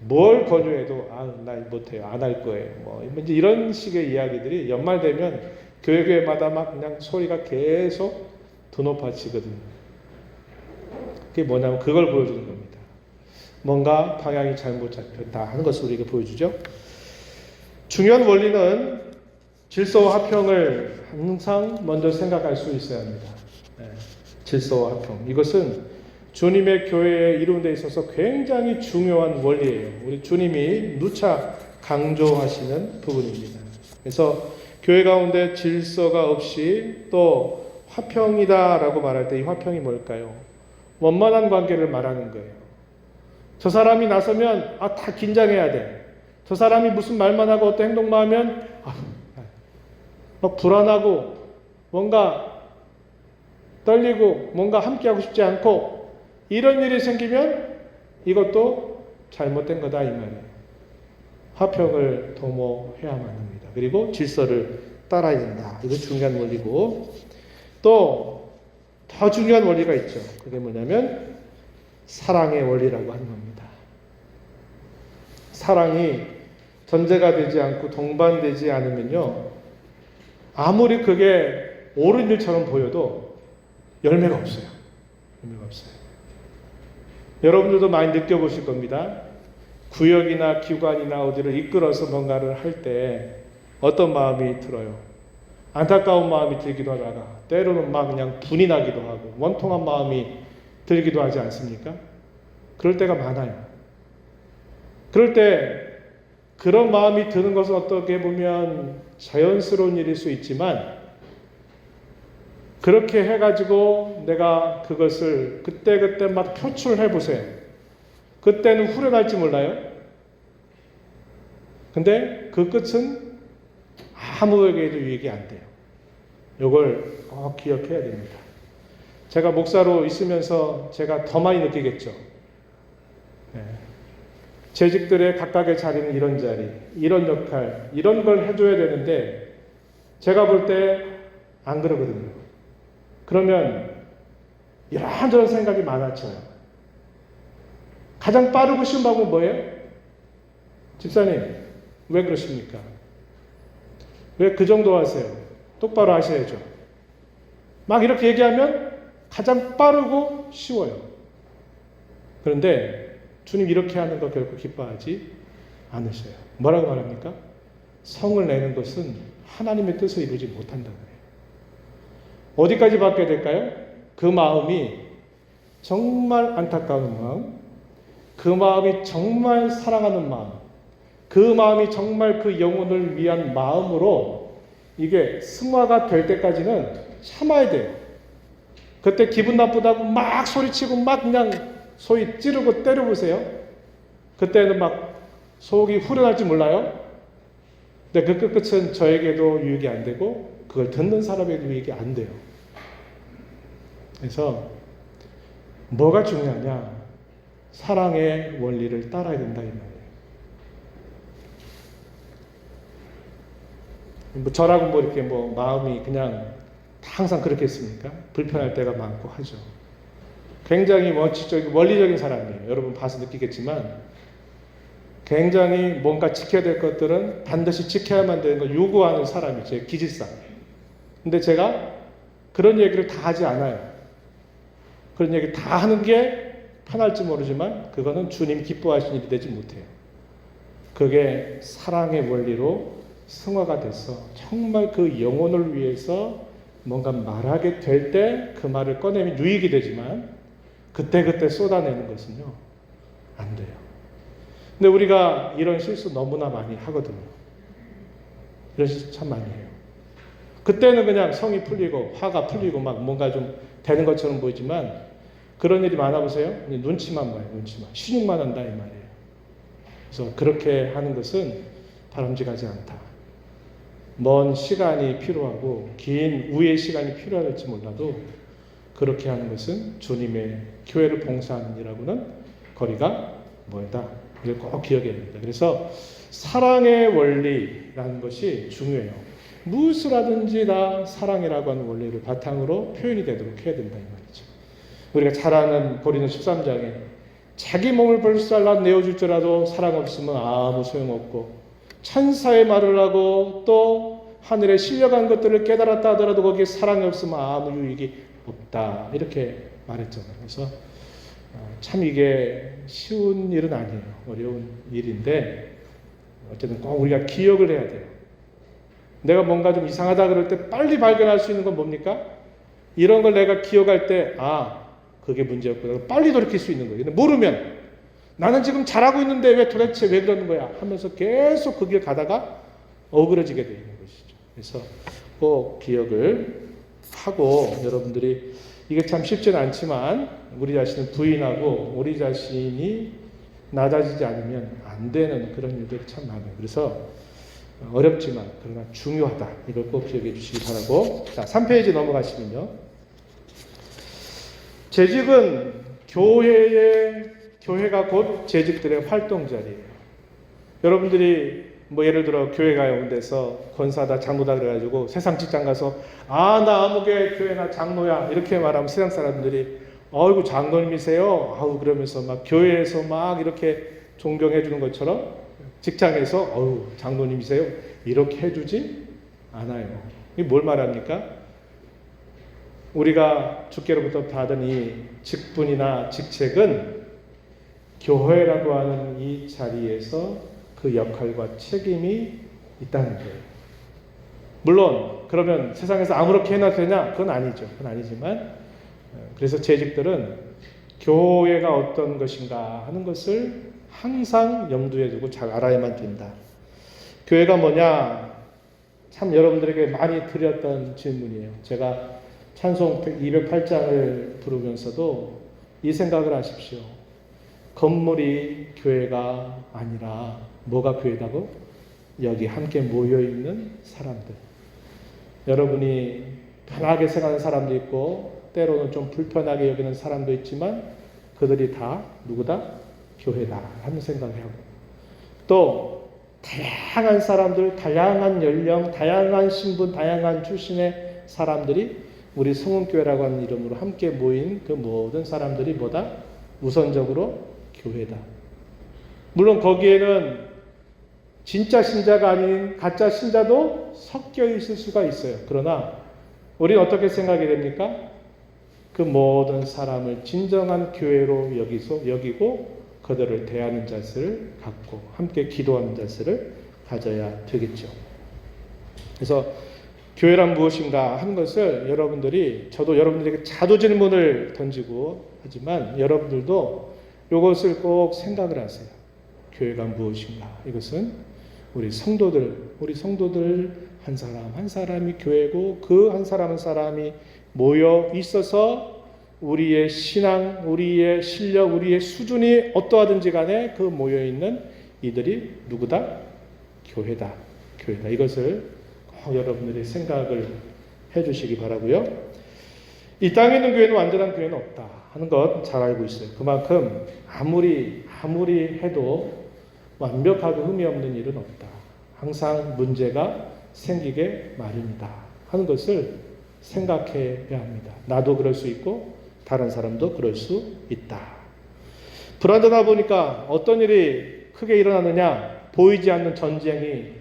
뭘 권유해도 나 못해요. 안 할 거예요. 뭐 이제 이런 식의 이야기들이 연말 되면 교회마다 막 그냥 소리가 계속 더 높아지거든요. 그게 뭐냐면 그걸 보여주는 겁니다. 뭔가 방향이 잘못 잡혔다 하는 것을 우리에게 보여주죠. 중요한 원리는 질서와 화평을 항상 먼저 생각할 수 있어야 합니다. 질서와 화평. 이것은 주님의 교회에 이루는 데 있어서 굉장히 중요한 원리예요. 우리 주님이 누차 강조하시는 부분입니다. 그래서 교회 가운데 질서가 없이 또 화평이다라고 말할 때 이 화평이 뭘까요? 원만한 관계를 말하는 거예요. 저 사람이 나서면 다 긴장해야 돼. 저 사람이 무슨 말만 하고 어떤 행동만 하면 막 불안하고 뭔가 떨리고 뭔가 함께하고 싶지 않고 이런 일이 생기면 이것도 잘못된 거다 이 말이에요. 화평을 도모해야만 합니다. 그리고 질서를 따라야 된다. 이거 중요한 원리고 또 더 중요한 원리가 있죠. 그게 뭐냐면 사랑의 원리라고 하는 겁니다. 사랑이 전제가 되지 않고 동반되지 않으면요. 아무리 그게 옳은 일처럼 보여도 열매가 없어요. 열매가 없어요. 여러분들도 많이 느껴보실 겁니다. 구역이나 기관이나 어디를 이끌어서 뭔가를 할 때 어떤 마음이 들어요? 안타까운 마음이 들기도 하다가 때로는 막 그냥 분이 나기도 하고 원통한 마음이 들기도 하지 않습니까? 그럴 때가 많아요. 그럴 때 그런 마음이 드는 것은 어떻게 보면 자연스러운 일일 수 있지만 그렇게 해가지고 내가 그것을 그때그때 막 표출해 보세요. 그때는 후련할지 몰라요. 근데 그 끝은 아무에게도 유익이 안 돼요. 이걸 꼭 기억해야 됩니다. 제가 목사로 있으면서 제가 더 많이 느끼겠죠. 재직들의 각각의 자리는 이런 자리, 이런 역할, 이런 걸 해줘야 되는데 제가 볼 때 안 그러거든요. 그러면 이런저런 생각이 많아져요. 가장 빠르고 쉬운 방법은 뭐예요? 집사님, 왜 그러십니까? 왜 그 정도 하세요? 똑바로 하셔야죠. 막 이렇게 얘기하면 가장 빠르고 쉬워요. 그런데 주님 이렇게 하는 거 결코 기뻐하지 않으셔요. 뭐라고 말합니까? 성을 내는 것은 하나님의 뜻을 이루지 못한다는 거예요. 어디까지 받게 될까요? 그 마음이 정말 안타까운 마음, 그 마음이 정말 사랑하는 마음, 그 마음이 정말 그 영혼을 위한 마음으로 이게 승화가 될 때까지는 참아야 돼요. 그때 기분 나쁘다고 막 소리치고 막 그냥 소위 찌르고 때려보세요. 그때는 막 속이 후련할지 몰라요. 근데 그 끝은 저에게도 유익이 안 되고 그걸 듣는 사람에게도 유익이 안 돼요. 그래서 뭐가 중요하냐? 사랑의 원리를 따라야 된다 이 말이에요. 뭐 저라고 뭐 이렇게 뭐 마음이 그냥 항상 그렇게 했습니까? 불편할 때가 많고 하죠. 굉장히 원리적인 사람이에요. 여러분 봐서 느끼겠지만 굉장히 뭔가 지켜야 될 것들은 반드시 지켜야만 되는 걸 요구하는 사람이 제 기질상. 근데 제가 그런 얘기를 다 하지 않아요. 그런 얘기 다 하는 게 편할지 모르지만 그거는 주님 기뻐하시는 일이 되지 못해요. 그게 사랑의 원리로 승화가 돼서 정말 그 영혼을 위해서 뭔가 말하게 될 때 그 말을 꺼내면 유익이 되지만 그때그때 쏟아내는 것은요 안 돼요. 근데 우리가 이런 실수 너무나 많이 하거든요. 이런 실수 참 많이 해요. 그때는 그냥 성이 풀리고 화가 풀리고 막 뭔가 좀 되는 것처럼 보이지만 그런 일이 많아 보세요. 눈치만 봐요. 눈치만. 신용만 한다 이 말이에요. 그래서 그렇게 하는 것은 바람직하지 않다. 먼 시간이 필요하고 긴 우의 시간이 필요할지 몰라도 그렇게 하는 것은 주님의 교회를 봉사하는 일하고는 거리가 멀다. 이걸 꼭 기억해야 됩니다. 그래서 사랑의 원리라는 것이 중요해요. 무엇을 하든지 다 사랑이라고 하는 원리를 바탕으로 표현이 되도록 해야 된다 이 말이죠. 우리가 잘 아는 고린도 13장에 자기 몸을 벌살라 내어줄지라도 사랑 없으면 아무 소용없고 천사의 말을 하고 또 하늘에 실려간 것들을 깨달았다 하더라도 거기에 사랑이 없으면 아무 유익이 없다 이렇게 말했잖아요. 그래서 참 이게 쉬운 일은 아니에요. 어려운 일인데 어쨌든 꼭 우리가 기억을 해야 돼요. 내가 뭔가 좀 이상하다 그럴 때 빨리 발견할 수 있는 건 뭡니까? 이런 걸 내가 기억할 때 그게 문제였구나. 빨리 돌이킬 수 있는 거예요. 근데 모르면 나는 지금 잘하고 있는데 왜 도대체 왜 그러는 거야? 하면서 계속 그 길 가다가 어그러지게 되는 것이죠. 그래서 꼭 기억을 하고 여러분들이 이게 참 쉽지는 않지만 우리 자신을 부인하고 우리 자신이 낮아지지 않으면 안 되는 그런 일들이 참 많아요. 그래서 어렵지만 그러나 중요하다. 이걸 꼭 기억해 주시기 바라고. 자, 3페이지 넘어가시면요. 재직은 교회가 곧 재직들의 활동 자리예요. 여러분들이 예를 들어 교회 가요 데서 권사다 장로다 그래가지고 세상 직장 가서 나 아무개 교회나 장로야 이렇게 말하면 세상 사람들이 어이구 장로님이세요 그러면서 막 교회에서 막 이렇게 존경해 주는 것처럼 직장에서 장로님이세요 이렇게 해주지 않아요. 이게 뭘 말합니까? 우리가 주께로부터 받은 이 직분이나 직책은 교회라고 하는 이 자리에서 그 역할과 책임이 있다는 거예요. 물론 그러면 세상에서 아무렇게 해놔도 되냐? 그건 아니죠. 그건 아니지만 그래서 재직들은 교회가 어떤 것인가 하는 것을 항상 염두에 두고 잘 알아야만 된다. 교회가 뭐냐? 참 여러분들에게 많이 드렸던 질문이에요. 제가 찬송 208장을 부르면서도 이 생각을 하십시오. 건물이 교회가 아니라 뭐가 교회다고? 여기 함께 모여있는 사람들. 여러분이 편하게 생각하는 사람도 있고 때로는 좀 불편하게 여기는 사람도 있지만 그들이 다 누구다? 교회다 하는 생각을 하고 또 다양한 사람들, 다양한 연령, 다양한 신분, 다양한 출신의 사람들이 우리 성은교회라고 하는 이름으로 함께 모인 그 모든 사람들이 뭐다? 우선적으로 교회다. 물론 거기에는 진짜 신자가 아닌 가짜 신자도 섞여 있을 수가 있어요. 그러나 우리는 어떻게 생각이 됩니까? 그 모든 사람을 진정한 교회로 여기고 그들을 대하는 자세를 갖고 함께 기도하는 자세를 가져야 되겠죠. 그래서 교회란 무엇인가 하는 것을 저도 여러분들에게 자도 질문을 던지고 하지만 여러분들도 이것을 꼭 생각을 하세요. 교회가 무엇인가? 이것은 우리 성도들 한 사람 한 사람이 교회고 그 한 사람 한 사람이 모여 있어서 우리의 신앙, 우리의 실력, 우리의 수준이 어떠하든지 간에 그 모여 있는 이들이 누구다? 교회다. 이것을 꼭 여러분들이 생각을 해주시기 바라고요. 이 땅에 있는 교회는 완전한 교회는 없다 하는 것 잘 알고 있어요. 그만큼 아무리 해도 완벽하고 흠이 없는 일은 없다. 항상 문제가 생기게 마련이다 하는 것을 생각해야 합니다. 나도 그럴 수 있고 다른 사람도 그럴 수 있다. 불안하다 보니까 어떤 일이 크게 일어나느냐? 보이지 않는 전쟁이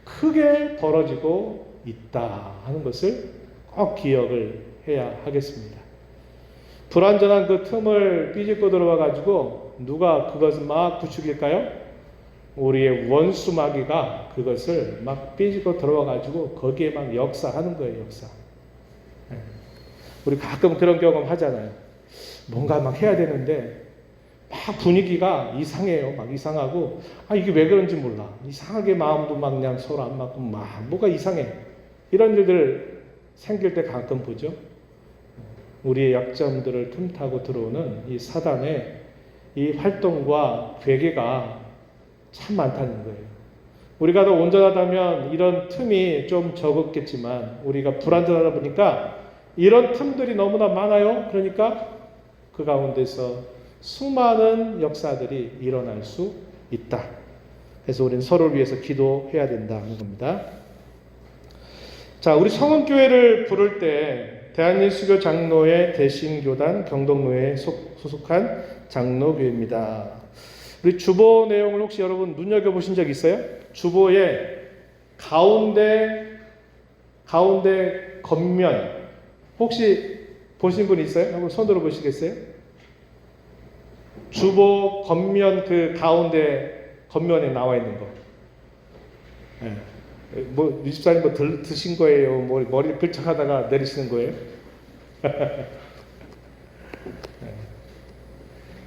크게 벌어지고 있다 하는 것을 꼭 기억을 해야 하겠습니다. 불완전한 그 틈을 삐집고 들어와 가지고 누가 그것을 막 부추길까요? 우리의 원수 마귀가 그것을 막 삐집고 들어와 가지고 거기에 막 역사하는 거예요. 역사. 우리 가끔 그런 경험 하잖아요. 뭔가 막 해야 되는데 막 분위기가 이상해요. 막 이상하고 이게 왜 그런지 몰라. 이상하게 마음도 막 그냥 서로 안 맞고 막 뭐가 이상해. 이런 일들 생길 때 가끔 보죠. 우리의 약점들을 틈타고 들어오는 이 사단의 이 활동과 괴계가 참 많다는 거예요. 우리가 더 온전하다면 이런 틈이 좀 적었겠지만 우리가 불완전하다 보니까 이런 틈들이 너무나 많아요. 그러니까 그 가운데서 수많은 역사들이 일어날 수 있다. 그래서 우리는 서로를 위해서 기도해야 된다는 겁니다. 자, 우리 성원교회를 부를 때 대한예수교 장로회 대신교단 경동로에 소속한 장로교회입니다. 우리 주보 내용을 혹시 여러분 눈여겨보신 적 있어요? 주보의 가운데 겉면 혹시 보신 분 있어요? 한번 손 들어 보시겠어요? 주보 겉면 그 가운데 겉면에 나와 있는 거. 네. 뭐 유집사님 뭐 드신 거예요? 뭐 머리 불척하다가 내리시는 거예요?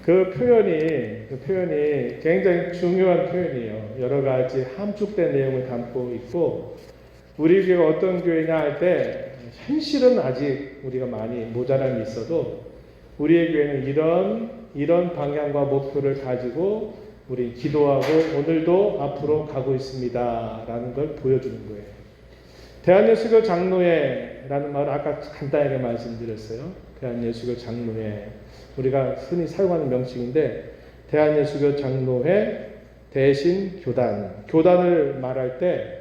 그 표현이 굉장히 중요한 표현이에요. 여러 가지 함축된 내용을 담고 있고 우리 교회가 어떤 교회냐 할 때 현실은 아직 우리가 많이 모자람이 있어도 우리의 교회는 이런 방향과 목표를 가지고 우리 기도하고 오늘도 앞으로 가고 있습니다. 라는 걸 보여주는 거예요. 대한예수교 장로회라는 말을 아까 간단하게 말씀드렸어요. 대한예수교 장로회. 우리가 흔히 사용하는 명칭인데 대한예수교 장로회 대신 교단. 교단을 말할 때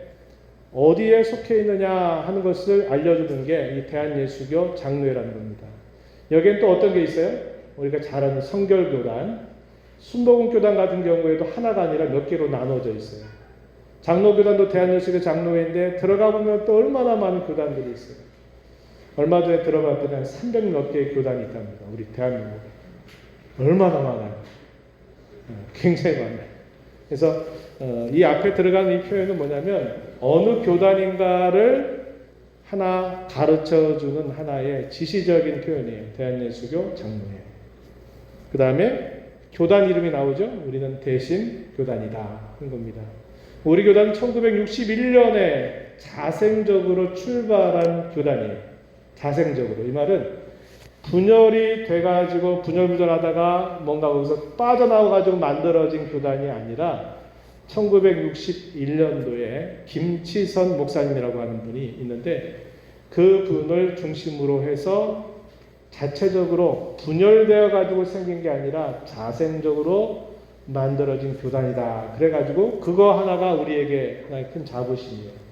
어디에 속해 있느냐 하는 것을 알려주는 게 이 대한예수교 장로회라는 겁니다. 여기엔 또 어떤 게 있어요? 우리가 잘 아는 성결교단, 순복음교단 같은 경우에도 하나가 아니라 몇 개로 나눠져 있어요. 장로교단도 대한예수교 장로회인데 들어가 보면 또 얼마나 많은 교단들이 있어요. 얼마 전에 들어봤더니 한 300몇 개의 교단이 있답니다. 우리 대한민국에. 얼마나 많아요. 굉장히 많아요. 그래서 이 앞에 들어가는 이 표현은 뭐냐면 어느 교단인가를 하나 가르쳐주는 하나의 지시적인 표현이에요. 대한예수교 장로회. 그 다음에 교단 이름이 나오죠. 우리는 대신 교단이다 한 겁니다. 우리 교단은 1961년에 자생적으로 출발한 교단이에요. 자생적으로. 이 말은 분열이 돼가지고 분열부전하다가 뭔가 거기서 빠져나와가지고 만들어진 교단이 아니라 1961년도에 김치선 목사님이라고 하는 분이 있는데 그 분을 중심으로 해서 자체적으로 분열되어 가지고 생긴 게 아니라 자생적으로 만들어진 교단이다. 그래가지고 그거 하나가 우리에게 하나의 큰 자부심이에요.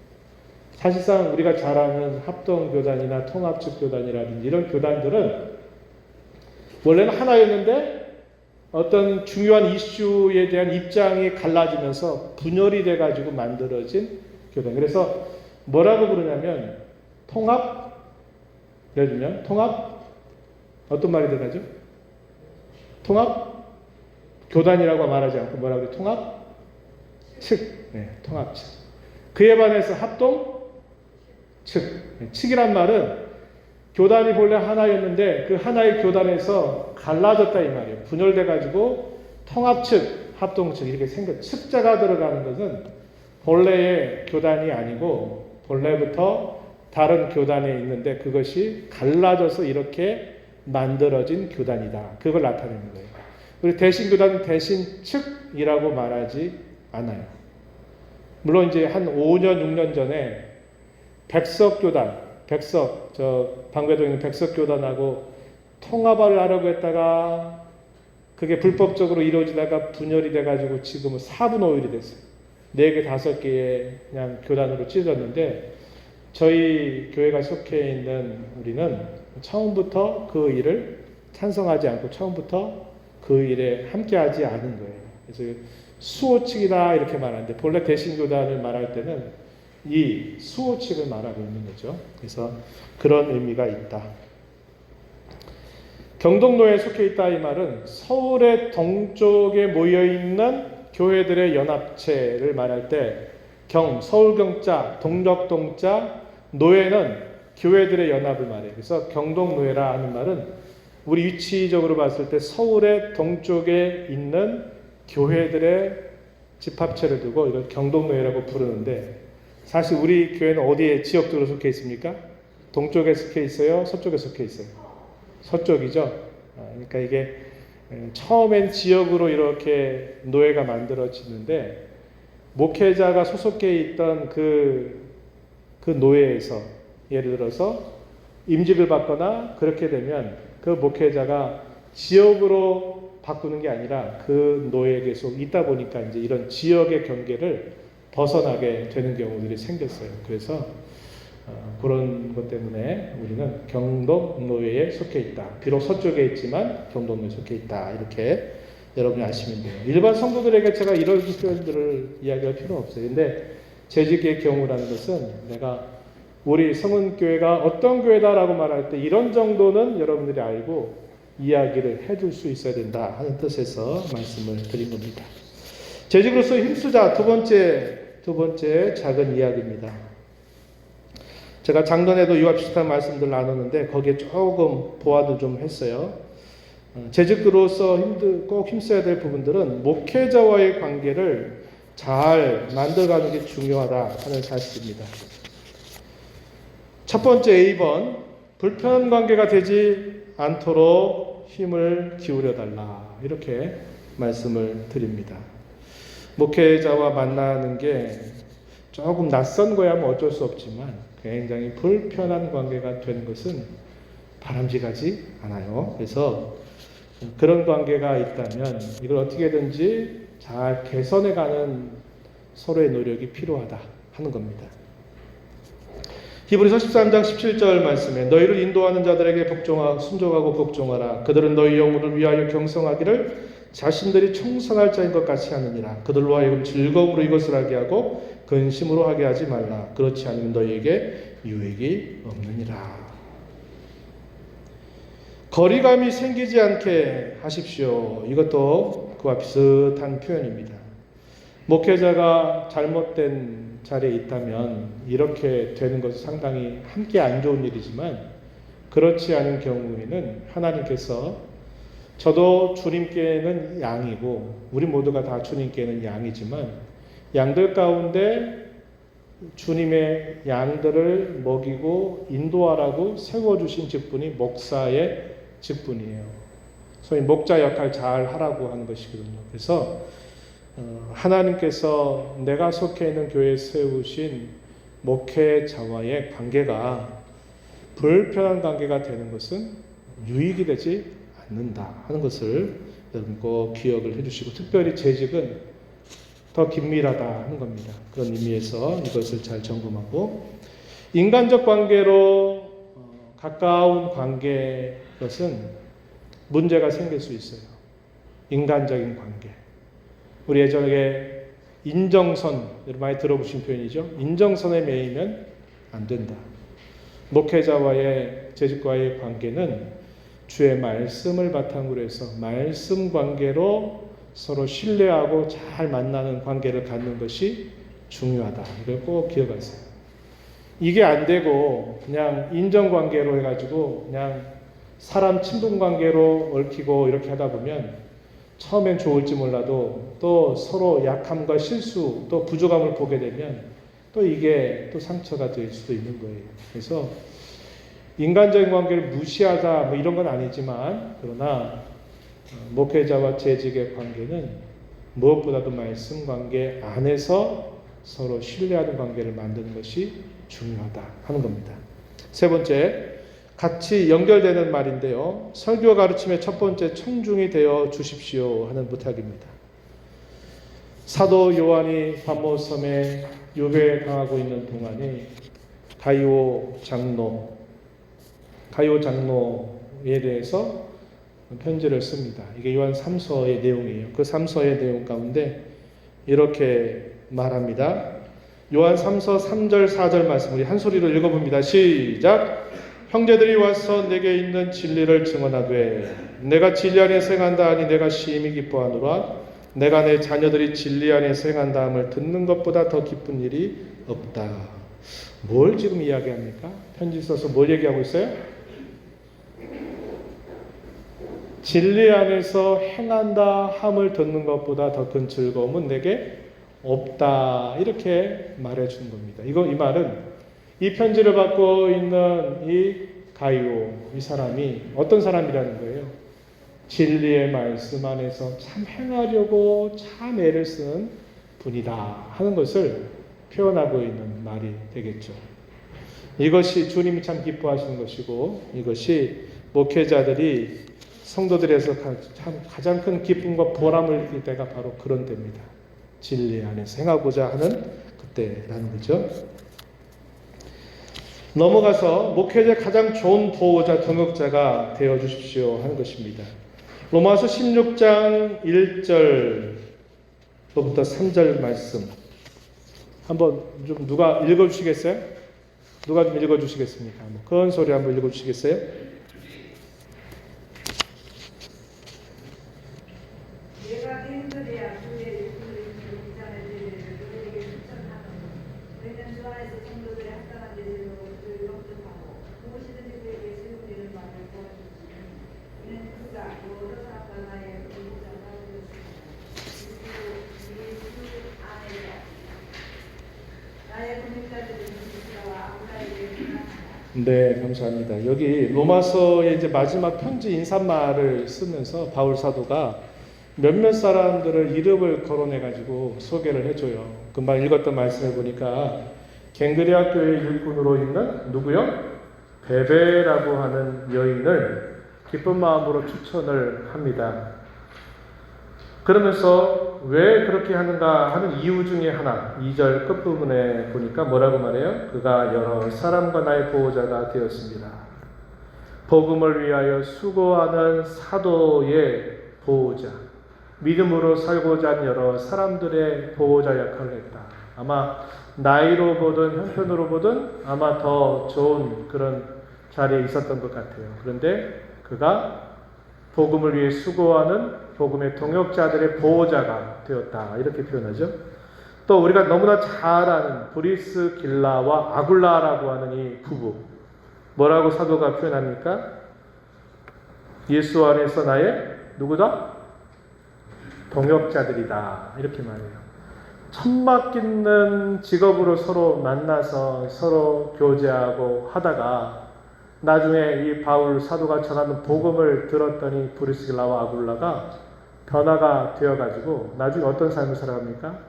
사실상 우리가 잘 아는 합동교단이나 통합측교단이라든지 이런 교단들은 원래는 하나였는데 어떤 중요한 이슈에 대한 입장이 갈라지면서 분열이 돼가지고 만들어진 교단. 그래서 뭐라고 부르냐면 예를 들면 통합 어떤 말이 들어가죠? 통합 교단이라고 말하지 않고 뭐라고 그래? 통합 측. 네, 통합 측. 그에 반해서 합동 측. 네, 측이란 말은 교단이 본래 하나였는데 그 하나의 교단에서 갈라졌다 이 말이에요. 분열돼 가지고 통합 측, 합동 측 이렇게 측자가 들어가는 것은 본래의 교단이 아니고 본래부터 다른 교단에 있는데 그것이 갈라져서 이렇게 만들어진 교단이다. 그걸 나타내는 거예요. 우리 대신교단은 대신 측이라고 말하지 않아요. 물론 이제 한 5년, 6년 전에 방배동에 있는 백석교단하고 통합을 하려고 했다가 그게 불법적으로 이루어지다가 분열이 돼가지고 지금은 4분 5일이 됐어요. 4개, 5개의 그냥 교단으로 찢어졌는데 저희 교회가 속해 있는 우리는 처음부터 그 일을 찬성하지 않고 처음부터 그 일에 함께하지 않은 거예요. 그래서 수호측이다 이렇게 말하는데 본래 대신교단을 말할 때는 이 수호측을 말하고 있는 거죠. 그래서 그런 의미가 있다. 경동로에 속해 있다 이 말은 서울의 동쪽에 모여있는 교회들의 연합체를 말할 때 서울경자, 동력동자, 노회는 교회들의 연합을 말해요. 그래서 경동노회라 하는 말은 우리 위치적으로 봤을 때 서울의 동쪽에 있는 교회들의 집합체를 두고 이걸 경동노회라고 부르는데 사실 우리 교회는 어디에 지역적으로 속해 있습니까? 동쪽에 속해 있어요? 서쪽에 속해 있어요? 서쪽이죠. 그러니까 이게 처음엔 지역으로 이렇게 노예가 만들어지는데 목회자가 소속해 있던 그 노예에서 예를 들어서 임직을 받거나 그렇게 되면 그 목회자가 지역으로 바꾸는 게 아니라 그 노예에 계속 있다 보니까 이제 이런 지역의 경계를 벗어나게 되는 경우들이 생겼어요. 그래서 그런 것 때문에 우리는 경동 노예에 속해 있다. 비록 서쪽에 있지만 경동 노예에 속해 있다. 이렇게 여러분이 아시면 돼요. 일반 성도들에게 제가 이런 표현들을 이야기할 필요 없어요. 근데 재직의 경우라는 것은 내가 우리 성은교회가 어떤 교회다라고 말할 때 이런 정도는 여러분들이 알고 이야기를 해줄 수 있어야 된다 하는 뜻에서 말씀을 드린 겁니다. 재직으로서 힘쓰자. 두 번째 작은 이야기입니다. 제가 작년에도 이와 비슷한 말씀들 나눴는데 거기에 조금 보완을 좀 했어요. 재직으로서 꼭 힘써야 될 부분들은 목회자와의 관계를 잘 만들어가는 게 중요하다 하는 사실입니다. 첫 번째 A번, 불편한 관계가 되지 않도록 힘을 기울여 달라. 이렇게 말씀을 드립니다. 목회자와 만나는 게 조금 낯선 거야 뭐 어쩔 수 없지만 굉장히 불편한 관계가 되는 것은 바람직하지 않아요. 그래서 그런 관계가 있다면 이걸 어떻게든지 잘 개선해가는 서로의 노력이 필요하다 하는 겁니다. 히브리서 13장 17절 말씀에 너희를 인도하는 자들에게 순종하고 복종하라. 그들은 너희 영혼을 위하여 경성하기를 자신들이 충성할 자인 것 같이 하느니라. 그들로 하여금 즐거움으로 이것을 하게 하고 근심으로 하게 하지 말라. 그렇지 않으면 너희에게 유익이 없느니라. 거리감이 생기지 않게 하십시오. 이것도 그와 비슷한 표현입니다. 목회자가 잘못된 자리에 있다면 이렇게 되는 것은 상당히 함께 안 좋은 일이지만 그렇지 않은 경우에는 하나님께서 저도 주님께는 양이고 우리 모두가 다 주님께는 양이지만 양들 가운데 주님의 양들을 먹이고 인도하라고 세워주신 직분이 목사의 직분이에요. 소위 목자 역할 잘 하라고 하는 것이거든요. 그래서 하나님께서 내가 속해 있는 교회에 세우신 목회자와의 관계가 불편한 관계가 되는 것은 유익이 되지 않는다 하는 것을 여러분 꼭 기억을 해주시고 특별히 재직은 더 긴밀하다 하는 겁니다. 그런 의미에서 이것을 잘 점검하고 인간적 관계로 가까운 관계 것은 문제가 생길 수 있어요. 인간적인 관계. 우리 예전에 인정선, 여러분 많이 들어보신 표현이죠. 인정선에 매이면 안 된다. 목회자와의 재직과의 관계는 주의 말씀을 바탕으로 해서 말씀 관계로 서로 신뢰하고 잘 만나는 관계를 갖는 것이 중요하다. 이걸 꼭 기억하세요. 이게 안 되고 그냥 인정관계로 해가지고 그냥 사람 친분관계로 얽히고 이렇게 하다 보면 처음엔 좋을지 몰라도 또 서로 약함과 실수 또 부족함을 보게 되면 또 이게 또 상처가 될 수도 있는 거예요. 그래서 인간적인 관계를 무시하다 뭐 이런 건 아니지만 그러나 목회자와 재직의 관계는 무엇보다도 말씀 관계 안에서 서로 신뢰하는 관계를 만드는 것이 중요하다 하는 겁니다. 세 번째, 같이 연결되는 말인데요. 설교 가르침의 첫 번째 청중이 되어 주십시오 하는 부탁입니다. 사도 요한이 반모섬에 유배에 당하고 있는 동안에 가이오 장로에 대해서 편지를 씁니다. 이게 요한 3서의 내용이에요. 그 3서의 내용 가운데 이렇게 말합니다. 요한 3서 3절 4절 말씀 우리 한 소리로 읽어봅니다. 시작. 형제들이 와서 내게 있는 진리를 증언하되 내가 진리 안에 생한다 하니 내가 심히 기뻐하노라. 내가 내 자녀들이 진리 안에 생한다 함을 듣는 것보다 더 기쁜 일이 없다. 뭘 지금 이야기합니까? 편지 써서 뭘 얘기하고 있어요? 진리 안에서 행한다 함을 듣는 것보다 더 큰 즐거움은 내게 없다. 이렇게 말해 주는 겁니다. 이 말은 이 편지를 받고 있는 이 가이오 이 사람이 어떤 사람이라는 거예요. 진리의 말씀 안에서 참 행하려고 참 애를 쓴 분이다 하는 것을 표현하고 있는 말이 되겠죠. 이것이 주님이 참 기뻐하시는 것이고 이것이 목회자들이 성도들에서 가장 큰 기쁨과 보람을 느낄 때가 바로 그런 때입니다. 진리 안에서 행하고자 하는 그때라는 거죠. 넘어가서 목회자의 가장 좋은 보호자, 동역자가 되어 주십시오 하는 것입니다. 로마서 16장 1절부터 3절 말씀 한번 좀 누가 읽어주시겠어요? 누가 좀 읽어주시겠습니까? 큰 소리 한번 읽어주시겠어요? 내가 개인들이야 주의 일꾼을 이장의 제례를 그들에게 추천하노니 너희는 주 안에서 성도들의 합당한 제례로 그를 영접하고 무엇이든지 그에게 세움되는 말을 도와주시니 이는 그가 여러 사람과 나의 보호자가 되었습니다. 그리고 예수 안에서 나의 동역자들은 미스라와 아브라에게 행하나이다. 네, 감사합니다. 여기 로마서의 이제 마지막 편지 인사말을 쓰면서 바울 사도가 몇몇 사람들을 이름을 거론해가지고 소개를 해줘요. 금방 읽었던 말씀을 보니까 갱그레아 교회 일꾼으로 있는 누구요? 베베라고 하는 여인을 기쁜 마음으로 추천을 합니다. 그러면서 왜 그렇게 하는가 하는 이유 중에 하나 2절 끝부분에 보니까 뭐라고 말해요? 그가 여러 사람과 나의 보호자가 되었습니다. 복음을 위하여 수고하는 사도의 보호자, 믿음으로 살고자 하는 여러 사람들의 보호자 역할을 했다. 아마 나이로 보든 형편으로 보든 아마 더 좋은 그런 자리에 있었던 것 같아요. 그런데 그가 복음을 위해 수고하는 복음의 동역자들의 보호자가 되었다. 이렇게 표현하죠. 또 우리가 너무나 잘 아는 브리스길라와 아굴라라고 하는 이 부부. 뭐라고 사도가 표현합니까? 예수 안에서 나의 누구다? 동역자들이다. 이렇게 말해요. 천막 깃는 직업으로 서로 만나서 서로 교제하고 하다가 나중에 이 바울 사도가 전하는 복음을 들었더니 브리스길라와 아굴라가 변화가 되어가지고 나중에 어떤 삶을 살아갑니까?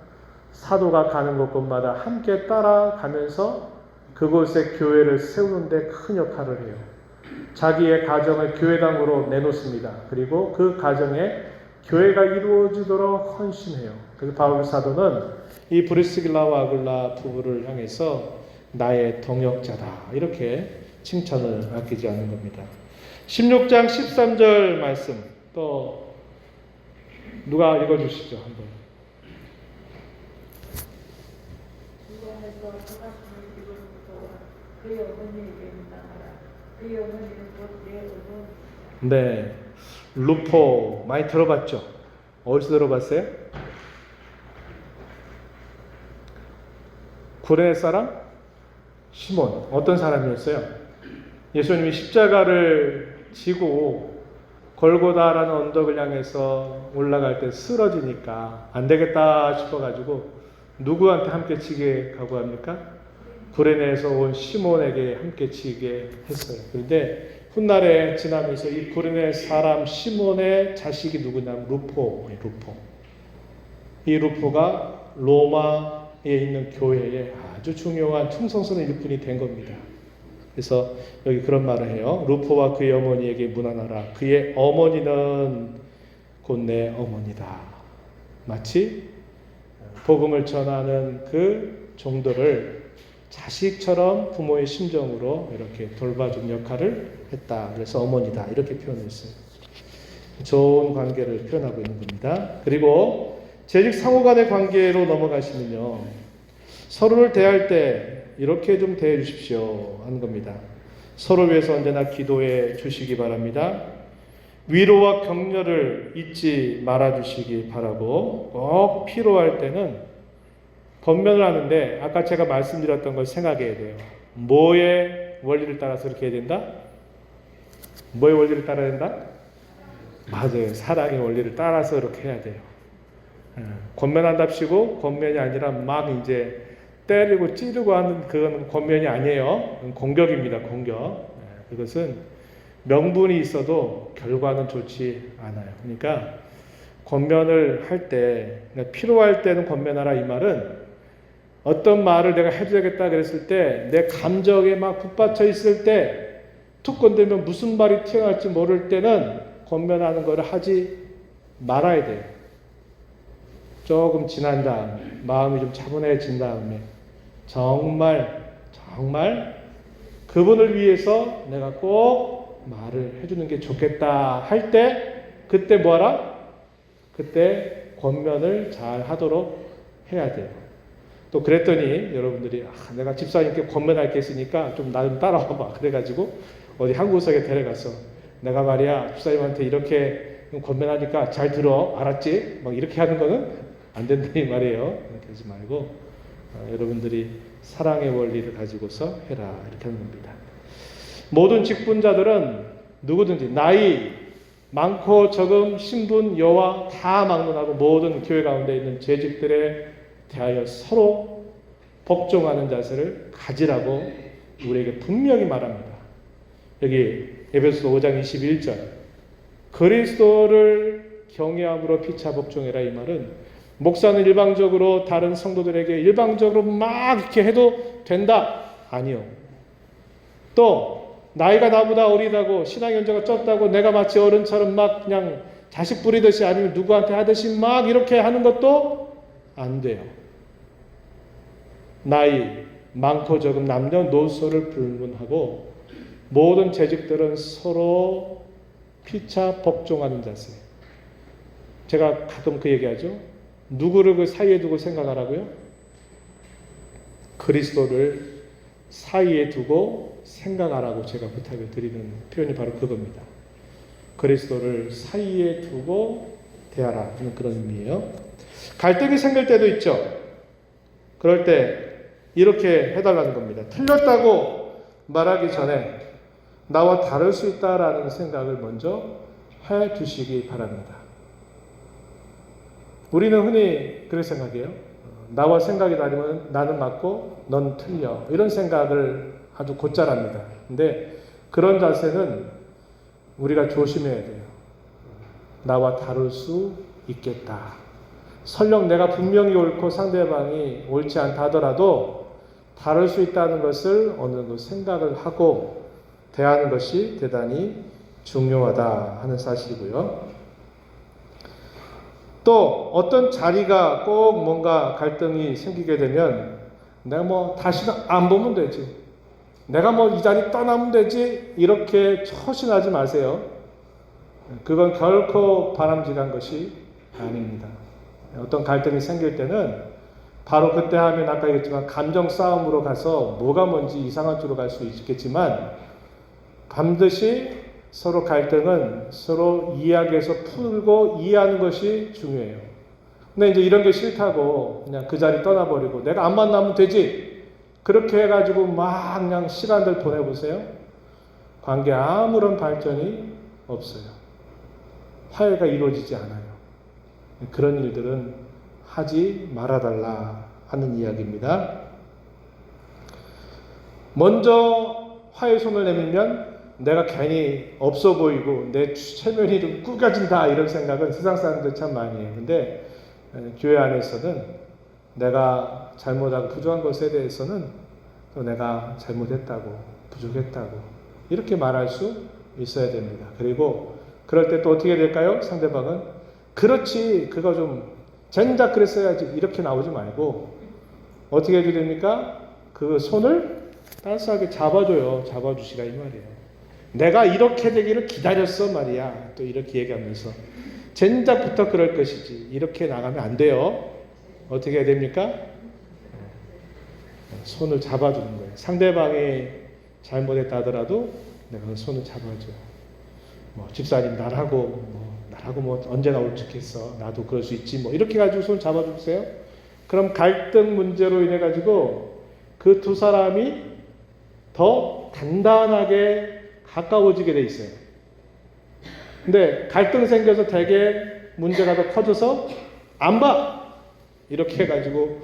사도가 가는 곳곳마다 함께 따라가면서 그곳에 교회를 세우는데 큰 역할을 해요. 자기의 가정을 교회당으로 내놓습니다. 그리고 그 가정에 교회가 이루어지도록 헌신해요. 그래서 바울 사도는 이 브리스길라와 아굴라 부부를 향해서 나의 동역자다. 이렇게 칭찬을 아끼지 않는 겁니다. 16장 13절 말씀 또 누가 읽어주시죠 한번. 주변에서 그가시는 이름부터 그의 어머니에게 묻다하라. 그의 어머니는 곧 내 어머니. 네, 루포 많이 들어봤죠? 어디서 들어봤어요? 구레네 사람? 시몬. 어떤 사람이었어요? 예수님이 십자가를 지고 골고다라는 언덕을 향해서 올라갈 때 쓰러지니까 안 되겠다 싶어가지고 누구한테 함께 치게 각오합니까? 구레네에서 온 시몬에게 함께 치게 했어요. 그런데 훗날에 지나면서 이 구레네 사람 시몬의 자식이 누구냐면 루포. 이 루포가 로마에 있는 교회에 아주 중요한 충성스러운 일꾼이 된 겁니다. 그래서 여기 그런 말을 해요. 루포와 그의 어머니에게 문안하라. 그의 어머니는 곧 내 어머니다. 마치 복음을 전하는 그 종들을 자식처럼 부모의 심정으로 이렇게 돌봐준 역할을 했다. 그래서 어머니다. 이렇게 표현했어요. 좋은 관계를 표현하고 있는 겁니다. 그리고 재직 상호 간의 관계로 넘어가시면요. 서로를 대할 때 이렇게 좀 대해 주십시오 하는 겁니다. 서로 위해서 언제나 기도해 주시기 바랍니다. 위로와 격려를 잊지 말아 주시기 바라고 꼭 필요할 때는 권면을 하는데 아까 제가 말씀드렸던 걸 생각해야 돼요. 뭐의 원리를 따라서 이렇게 해야 된다? 뭐의 원리를 따라야 된다? 맞아요. 사랑의 원리를 따라서 이렇게 해야 돼요. 권면한답시고 권면이 아니라 막 이제 때리고 찌르고 하는 그건 권면이 아니에요. 공격입니다. 공격. 그것은 명분이 있어도 결과는 좋지 않아요. 그러니까 권면을 할 때, 그러니까 필요할 때는 권면하라 이 말은 어떤 말을 내가 해줘야겠다 그랬을 때 내 감정에 막 북받쳐 있을 때 툭 건들면 무슨 말이 튀어나올지 모를 때는 권면하는 것을 하지 말아야 돼요. 조금 지난 다음에 마음이 좀 차분해진 다음에 정말 그분을 위해서 내가 꼭 말을 해주는 게 좋겠다 할 때 그때 뭐하라? 그때 권면을 잘 하도록 해야 돼요. 또 그랬더니 여러분들이 내가 집사님께 권면할 게 있으니까 좀 나 좀 따라와봐. 그래가지고 어디 한 구석에 데려가서 내가 말이야 집사님한테 이렇게 권면하니까 잘 들어. 알았지? 막 이렇게 하는 거는 안 된다니 말이에요. 그렇게 하지 말고 여러분들이 사랑의 원리를 가지고서 해라. 이렇게 하는 겁니다. 모든 직분자들은 누구든지 나이 많고 적음 신분 여와 다 막론하고 모든 교회 가운데 있는 재직들에 대하여 서로 복종하는 자세를 가지라고 우리에게 분명히 말합니다. 여기 에베소서 5장 21절 그리스도를 경외함으로 피차 복종해라 이 말은 목사는 일방적으로 다른 성도들에게 일방적으로 막 이렇게 해도 된다? 아니요. 또 나이가 나보다 어리다고 신앙 연조가 적다고 내가 마치 어른처럼 막 그냥 자식 부리듯이 아니면 누구한테 하듯이 막 이렇게 하는 것도 안 돼요. 나이 많고 적은 남녀노소를 불문하고 모든 재직들은 서로 피차 복종하는 자세. 제가 가끔 그 얘기하죠. 누구를 그 사이에 두고 생각하라고요? 그리스도를 사이에 두고 생각하라고 제가 부탁을 드리는 표현이 바로 그겁니다. 그리스도를 사이에 두고 대하라 하는 그런 의미예요. 갈등이 생길 때도 있죠. 그럴 때 이렇게 해달라는 겁니다. 틀렸다고 말하기 전에 나와 다를 수 있다라는 생각을 먼저 해 주시기 바랍니다. 우리는 흔히 그렇게 생각해요. 나와 생각이 다르면 나는 맞고 넌 틀려. 이런 생각을 아주 곧잘 합니다. 근데 그런 자세는 우리가 조심해야 돼요. 나와 다를 수 있겠다. 설령 내가 분명히 옳고 상대방이 옳지 않다 하더라도 다를 수 있다는 것을 어느 정도 생각을 하고 대하는 것이 대단히 중요하다 하는 사실이고요. 또 어떤 자리가 꼭 뭔가 갈등이 생기게 되면 내가 뭐 다시는 안 보면 되지. 내가 뭐 이 자리 떠나면 되지. 이렇게 처신하지 마세요. 그건 결코 바람직한 것이 아닙니다. 어떤 갈등이 생길 때는 바로 그때 하면 아까 얘기했지만 감정 싸움으로 가서 뭐가 뭔지 이상한 쪽으로 갈 수 있겠지만 반드시 서로 갈등은 서로 이야기해서 풀고 이해하는 것이 중요해요. 근데 이제 이런 게 싫다고 그냥 그 자리 떠나버리고 내가 안 만나면 되지. 그렇게 해가지고 막 그냥 시간들 보내보세요. 관계 아무런 발전이 없어요. 화해가 이루어지지 않아요. 그런 일들은 하지 말아달라 하는 이야기입니다. 먼저 화해 손을 내밀면 내가 괜히 없어 보이고 내 체면이 좀 구겨진다 이런 생각은 세상 사람들 참 많이 해요. 근데 교회 안에서는 내가 잘못하고 부족한 것에 대해서는 또 내가 잘못했다고 부족했다고 이렇게 말할 수 있어야 됩니다. 그리고 그럴 때 또 어떻게 될까요? 상대방은 그렇지 그거 좀 젠작 그랬어야지 이렇게 나오지 말고 어떻게 해줘야 됩니까? 그 손을 따스하게 잡아줘요. 잡아주시라 이 말이에요. 내가 이렇게 되기를 기다렸어 말이야. 또 이렇게 얘기하면서 젠작부터 그럴 것이지 이렇게 나가면 안 돼요. 어떻게 해야 됩니까? 손을 잡아주는 거예요. 상대방이 잘못했다 하더라도 내가 그 손을 잡아줘요. 뭐 집사님 나라고 뭐 언제나 울적했어. 나도 그럴 수 있지. 뭐 이렇게 가지고 손 잡아주세요. 그럼 갈등 문제로 인해 가지고 그 두 사람이 더 단단하게 가까워지게 돼 있어요. 근데 갈등 생겨서 되게 문제가 더 커져서 안 봐! 이렇게 해가지고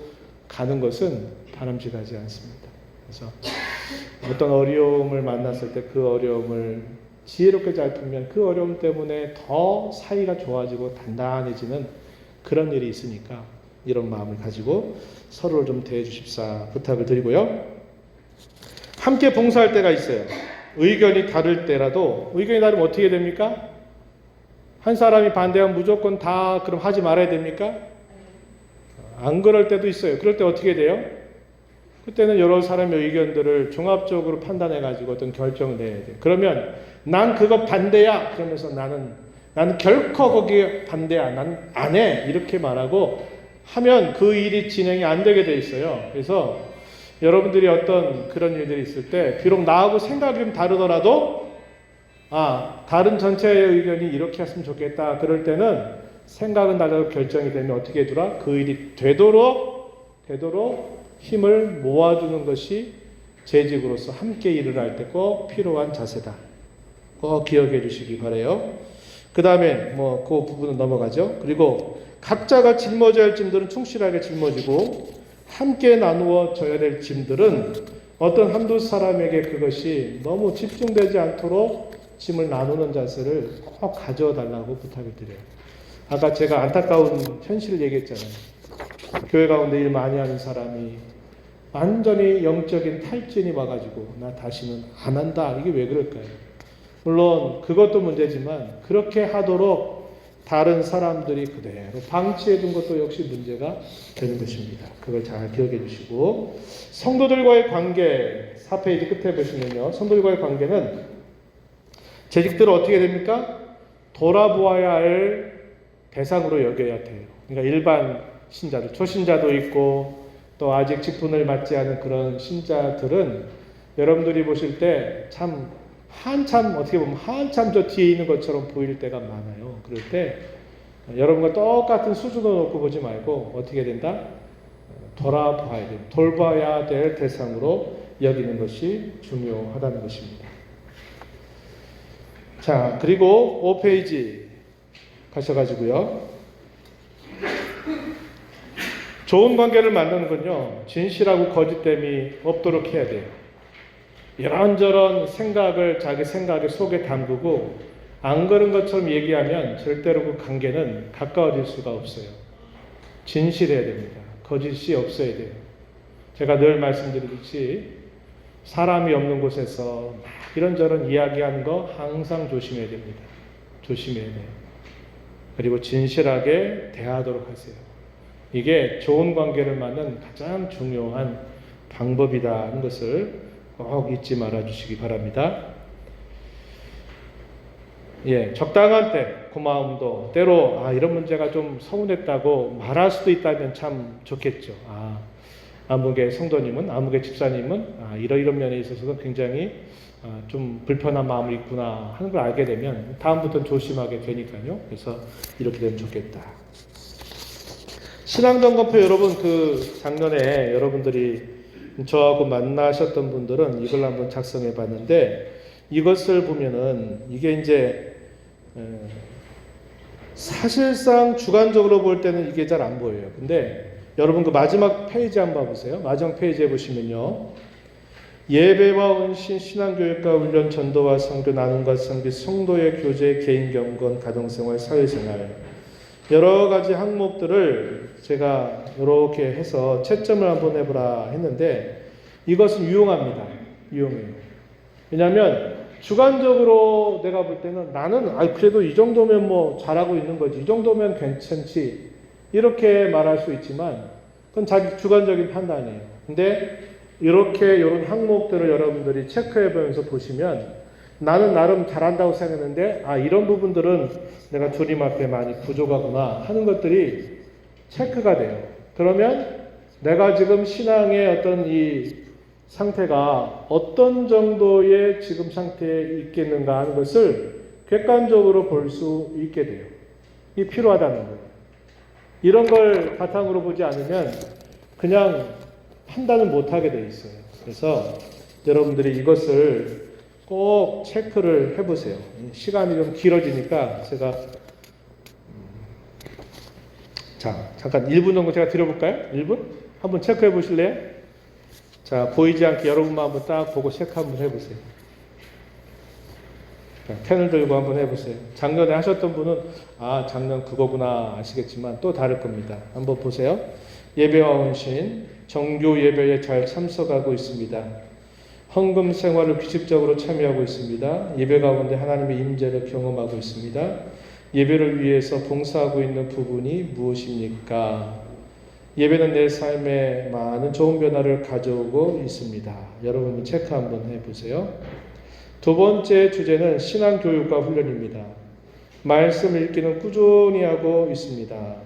가는 것은 바람직하지 않습니다. 그래서 어떤 어려움을 만났을 때 그 어려움을 지혜롭게 잘 풀면 그 어려움 때문에 더 사이가 좋아지고 단단해지는 그런 일이 있으니까 이런 마음을 가지고 서로를 좀 대해 주십사 부탁을 드리고요. 함께 봉사할 때가 있어요. 의견이 다를 때라도 의견이 다르면 어떻게 됩니까? 한 사람이 반대하면 무조건 다 그럼 하지 말아야 됩니까? 안 그럴 때도 있어요. 그럴 때 어떻게 돼요? 그때는 여러 사람의 의견들을 종합적으로 판단해 가지고 어떤 결정을 내야 돼요. 그러면 난 그거 반대야. 그러면서 나는 결코 거기에 반대야. 난 안 해. 이렇게 말하고 하면 그 일이 진행이 안 되게 돼 있어요. 그래서 여러분들이 어떤 그런 일들이 있을 때 비록 나하고 생각이 좀 다르더라도 다른 전체의 의견이 이렇게 했으면 좋겠다. 그럴 때는 생각은 달라도 결정이 되면 어떻게 해주라? 그 일이 되도록 힘을 모아주는 것이 재직으로서 함께 일을 할 때 꼭 필요한 자세다. 꼭 기억해 주시기 바라요. 그 다음에 그 부분은 넘어가죠. 그리고 각자가 짊어져야 할 짐들은 충실하게 짊어지고 함께 나누어져야 될 짐들은 어떤 한두 사람에게 그것이 너무 집중되지 않도록 짐을 나누는 자세를 꼭 가져와 달라고 부탁을 드려요. 아까 제가 안타까운 현실을 얘기했잖아요. 교회 가운데 일 많이 하는 사람이 완전히 영적인 탈진이 와가지고 나 다시는 안 한다. 이게 왜 그럴까요? 물론 그것도 문제지만 그렇게 하도록 다른 사람들이 그대로 방치해 둔 것도 역시 문제가 되는 것입니다. 그걸 잘 기억해 주시고 성도들과의 관계 4페이지 끝에 보시면요. 성도들과의 관계는 재직들은 어떻게 됩니까? 돌아보아야 할 대상으로 여겨야 돼요. 그러니까 일반 신자들, 초신자도 있고 또 아직 직분을 맡지 않은 그런 신자들은 여러분들이 보실 때 참 한참 어떻게 보면 한참 저 뒤에 있는 것처럼 보일 때가 많아요. 그럴 때 여러분과 똑같은 수준으로 놓고 보지 말고 어떻게 된다? 돌아봐야 돼요. 돌봐야 될 대상으로 여기는 것이 중요하다는 것입니다. 자, 그리고 5페이지 가셔가지고요. 좋은 관계를 만드는 건요, 진실하고 거짓됨이 없도록 해야 돼요. 이런저런 생각을 자기 생각의 속에 담그고 안 그런 것처럼 얘기하면 절대로 그 관계는 가까워질 수가 없어요. 진실해야 됩니다. 거짓이 없어야 돼요. 제가 늘 말씀드리듯이 사람이 없는 곳에서 막 이런저런 이야기하는 거 항상 조심해야 됩니다. 조심해야 돼요. 그리고 진실하게 대하도록 하세요. 이게 좋은 관계를 만드는 가장 중요한 방법이라는 것을 꼭 잊지 말아 주시기 바랍니다. 적당한 때 고마움도 때로 이런 문제가 좀 서운했다고 말할 수도 있다면 참 좋겠죠. 아무개 성도님은, 아무개 집사님은 이런 면에 있어서도 굉장히 좀 불편한 마음이 있구나 하는 걸 알게 되면 다음부터는 조심하게 되니까요. 그래서 이렇게 되면 좋겠다. 신앙점검표 여러분 작년에 여러분들이 저하고 만나셨던 분들은 이걸 한번 작성해 봤는데 이것을 보면은 이게 이제 사실상 주관적으로 볼 때는 이게 잘 안 보여요. 근데 여러분 그 마지막 페이지 한번 봐보세요. 마지막 페이지에 보시면요. 예배와 은신, 신앙교육과 훈련, 전도와 선교, 나눔과 선교, 성도의 교제, 개인 경건, 가정생활, 사회생활 여러 가지 항목들을 제가 이렇게 해서 채점을 한번 해보라 했는데 이것은 유용합니다. 유용해요. 왜냐하면 주관적으로 내가 볼 때는 나는 그래도 이 정도면 잘하고 있는 거지, 이 정도면 괜찮지 이렇게 말할 수 있지만 그건 자기 주관적인 판단이에요. 근데 이런 항목들을 여러분들이 체크해 보면서 보시면 나는 나름 잘한다고 생각했는데 이런 부분들은 내가 주님 앞에 많이 부족하구나 하는 것들이 체크가 돼요. 그러면 내가 지금 신앙의 어떤 이 상태가 어떤 정도의 지금 상태에 있겠는가 하는 것을 객관적으로 볼 수 있게 돼요. 이게 필요하다는 거예요. 이런 걸 바탕으로 보지 않으면 그냥 판단을 못하게 돼 있어요. 그래서 여러분들이 이것을 꼭 체크를 해보세요. 시간이 좀 길어지니까 제가 잠깐 1분 정도 제가 드려볼까요? 1분? 한번 체크해 보실래요? 자, 보이지 않게 여러분만 한번 딱 보고 체크 한번 해보세요. 자, 펜을 들고 한번 해보세요. 작년에 하셨던 분은 작년 그거구나 아시겠지만 또 다를 겁니다. 한번 보세요. 예배와 헌신, 정규 예배에 잘 참석하고 있습니다. 헌금 생활을 규칙적으로 참여하고 있습니다. 예배 가운데 하나님의 임재를 경험하고 있습니다. 예배를 위해서 봉사하고 있는 부분이 무엇입니까? 예배는 내 삶에 많은 좋은 변화를 가져오고 있습니다. 여러분 체크 한번 해보세요. 두 번째 주제는 신앙교육과 훈련입니다. 말씀 읽기는 꾸준히 하고 있습니다.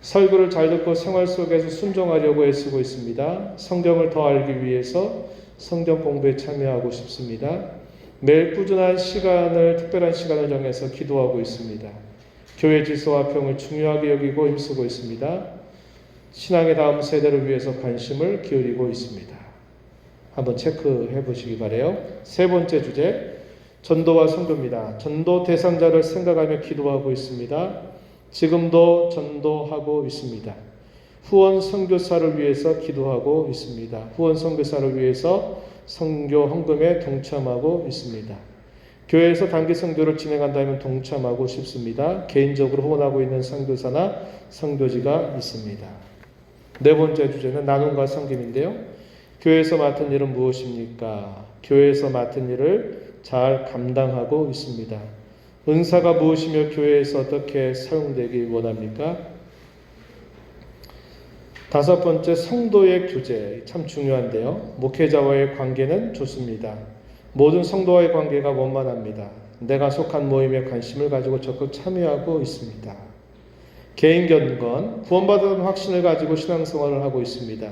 설교를 잘 듣고 생활 속에서 순종하려고 애쓰고 있습니다. 성경을 더 알기 위해서 성경 공부에 참여하고 싶습니다. 매일 꾸준한 시간을, 특별한 시간을 정해서 기도하고 있습니다. 교회 질서와 평을 중요하게 여기고 힘쓰고 있습니다. 신앙의 다음 세대를 위해서 관심을 기울이고 있습니다. 한번 체크해 보시기 바라요. 세 번째 주제, 전도와 선교입니다. 전도 대상자를 생각하며 기도하고 있습니다. 지금도 전도하고 있습니다. 후원 선교사를 위해서 기도하고 있습니다. 후원 선교사를 위해서 선교 헌금에 동참하고 있습니다. 교회에서 단기 선교를 진행한다면 동참하고 싶습니다. 개인적으로 후원하고 있는 선교사나 선교지가 있습니다. 네 번째 주제는 나눔과 섬김인데요. 교회에서 맡은 일은 무엇입니까? 교회에서 맡은 일을 잘 감당하고 있습니다. 은사가 무엇이며 교회에서 어떻게 사용되기 원합니까? 다섯 번째, 성도의 교제. 참 중요한데요. 목회자와의 관계는 좋습니다. 모든 성도와의 관계가 원만합니다. 내가 속한 모임에 관심을 가지고 적극 참여하고 있습니다. 개인 견건, 구원받은 확신을 가지고 신앙생활을 하고 있습니다.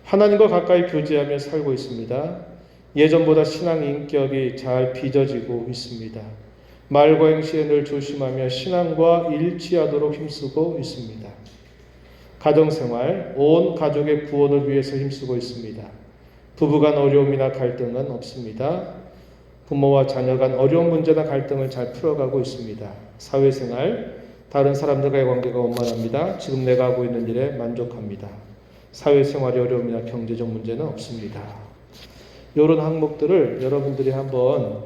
하나님과 가까이 교제하며 살고 있습니다. 예전보다 신앙 인격이 잘 빚어지고 있습니다. 말과 행실에 늘 조심하며 신앙과 일치하도록 힘쓰고 있습니다. 가정생활, 온 가족의 구원을 위해서 힘쓰고 있습니다. 부부간 어려움이나 갈등은 없습니다. 부모와 자녀 간 어려운 문제나 갈등을 잘 풀어가고 있습니다. 사회생활, 다른 사람들과의 관계가 원만합니다. 지금 내가 하고 있는 일에 만족합니다. 사회생활의 어려움이나 경제적 문제는 없습니다. 이런 항목들을 여러분들이 한번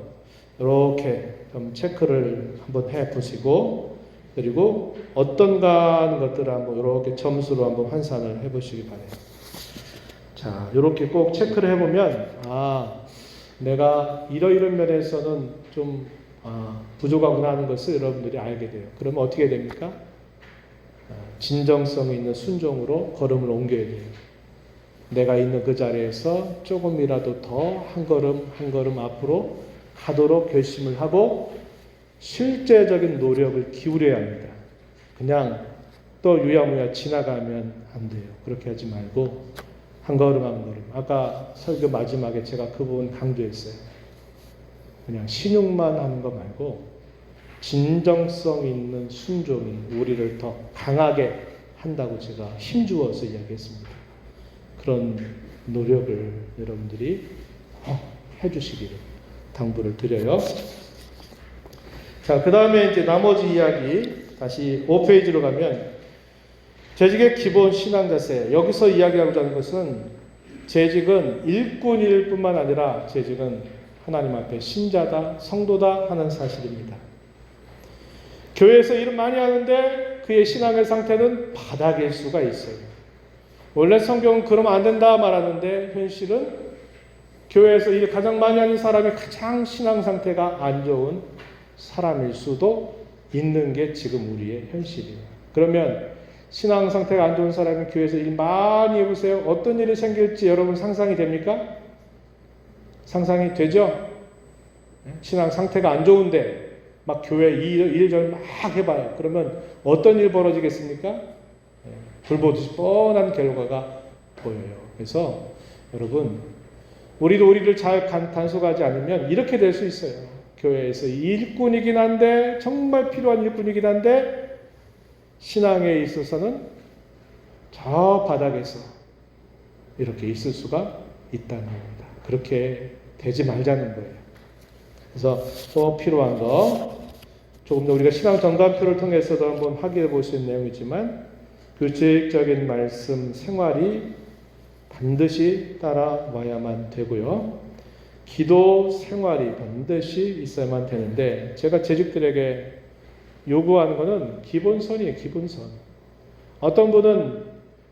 이렇게 좀 체크를 한번 해보시고, 그리고 어떤가 하는 것들을 한번 이렇게 점수로 한번 환산을 해보시기 바래요. 자, 이렇게 꼭 체크를 해보면 내가 이러이런 면에서는 좀 부족하구나 하는 것을 여러분들이 알게 돼요. 그러면 어떻게 됩니까? 진정성 있는 순종으로 걸음을 옮겨야 돼요. 내가 있는 그 자리에서 조금이라도 더 한 걸음 한 걸음 앞으로 가도록 결심을 하고 실제적인 노력을 기울여야 합니다. 그냥 또 유야무야 지나가면 안 돼요. 그렇게 하지 말고 한 걸음 한 걸음. 아까 설교 마지막에 제가 그 부분 강조했어요. 그냥 신용만 하는 거 말고 진정성 있는 순종이 우리를 더 강하게 한다고 제가 힘주어서 이야기했습니다. 그런 노력을 여러분들이 해주시기를 당부를 드려요. 자, 그 다음에 이제 나머지 이야기 다시 5페이지로 가면 재직의 기본 신앙 자세. 여기서 이야기하고자 하는 것은 재직은 일꾼일 뿐만 아니라 재직은 하나님 앞에 신자다, 성도다 하는 사실입니다. 교회에서 일을 많이 하는데 그의 신앙의 상태는 바닥일 수가 있어요. 원래 성경은 그러면 안 된다 말하는데 현실은 교회에서 일을 가장 많이 하는 사람이 가장 신앙 상태가 안 좋은 사람일 수도 있는 게 지금 우리의 현실이에요. 그러면 신앙 상태가 안 좋은 사람이 교회에서 일 많이 해보세요. 어떤 일이 생길지 여러분 상상이 됩니까? 상상이 되죠? 신앙 상태가 안 좋은데 막 교회 일절 막 해봐요. 그러면 어떤 일 벌어지겠습니까? 불보듯이 뻔한 결과가 보여요. 그래서 여러분 우리도 우리를 잘 단속하지 않으면 이렇게 될 수 있어요. 교회에서 일꾼이긴 한데 정말 필요한 일꾼이긴 한데 신앙에 있어서는 저 바닥에서 이렇게 있을 수가 있다는 겁니다. 그렇게 되지 말자는 거예요. 그래서 또 필요한 거 조금 더 우리가 신앙 정감표를 통해서도 한번 확인해 볼 수 있는 내용이지만 규칙적인 말씀 생활이 반드시 따라와야만 되고요. 기도 생활이 반드시 있어야만 되는데 제가 재직들에게 요구하는 것은 기본선이에요. 기본선. 어떤 분은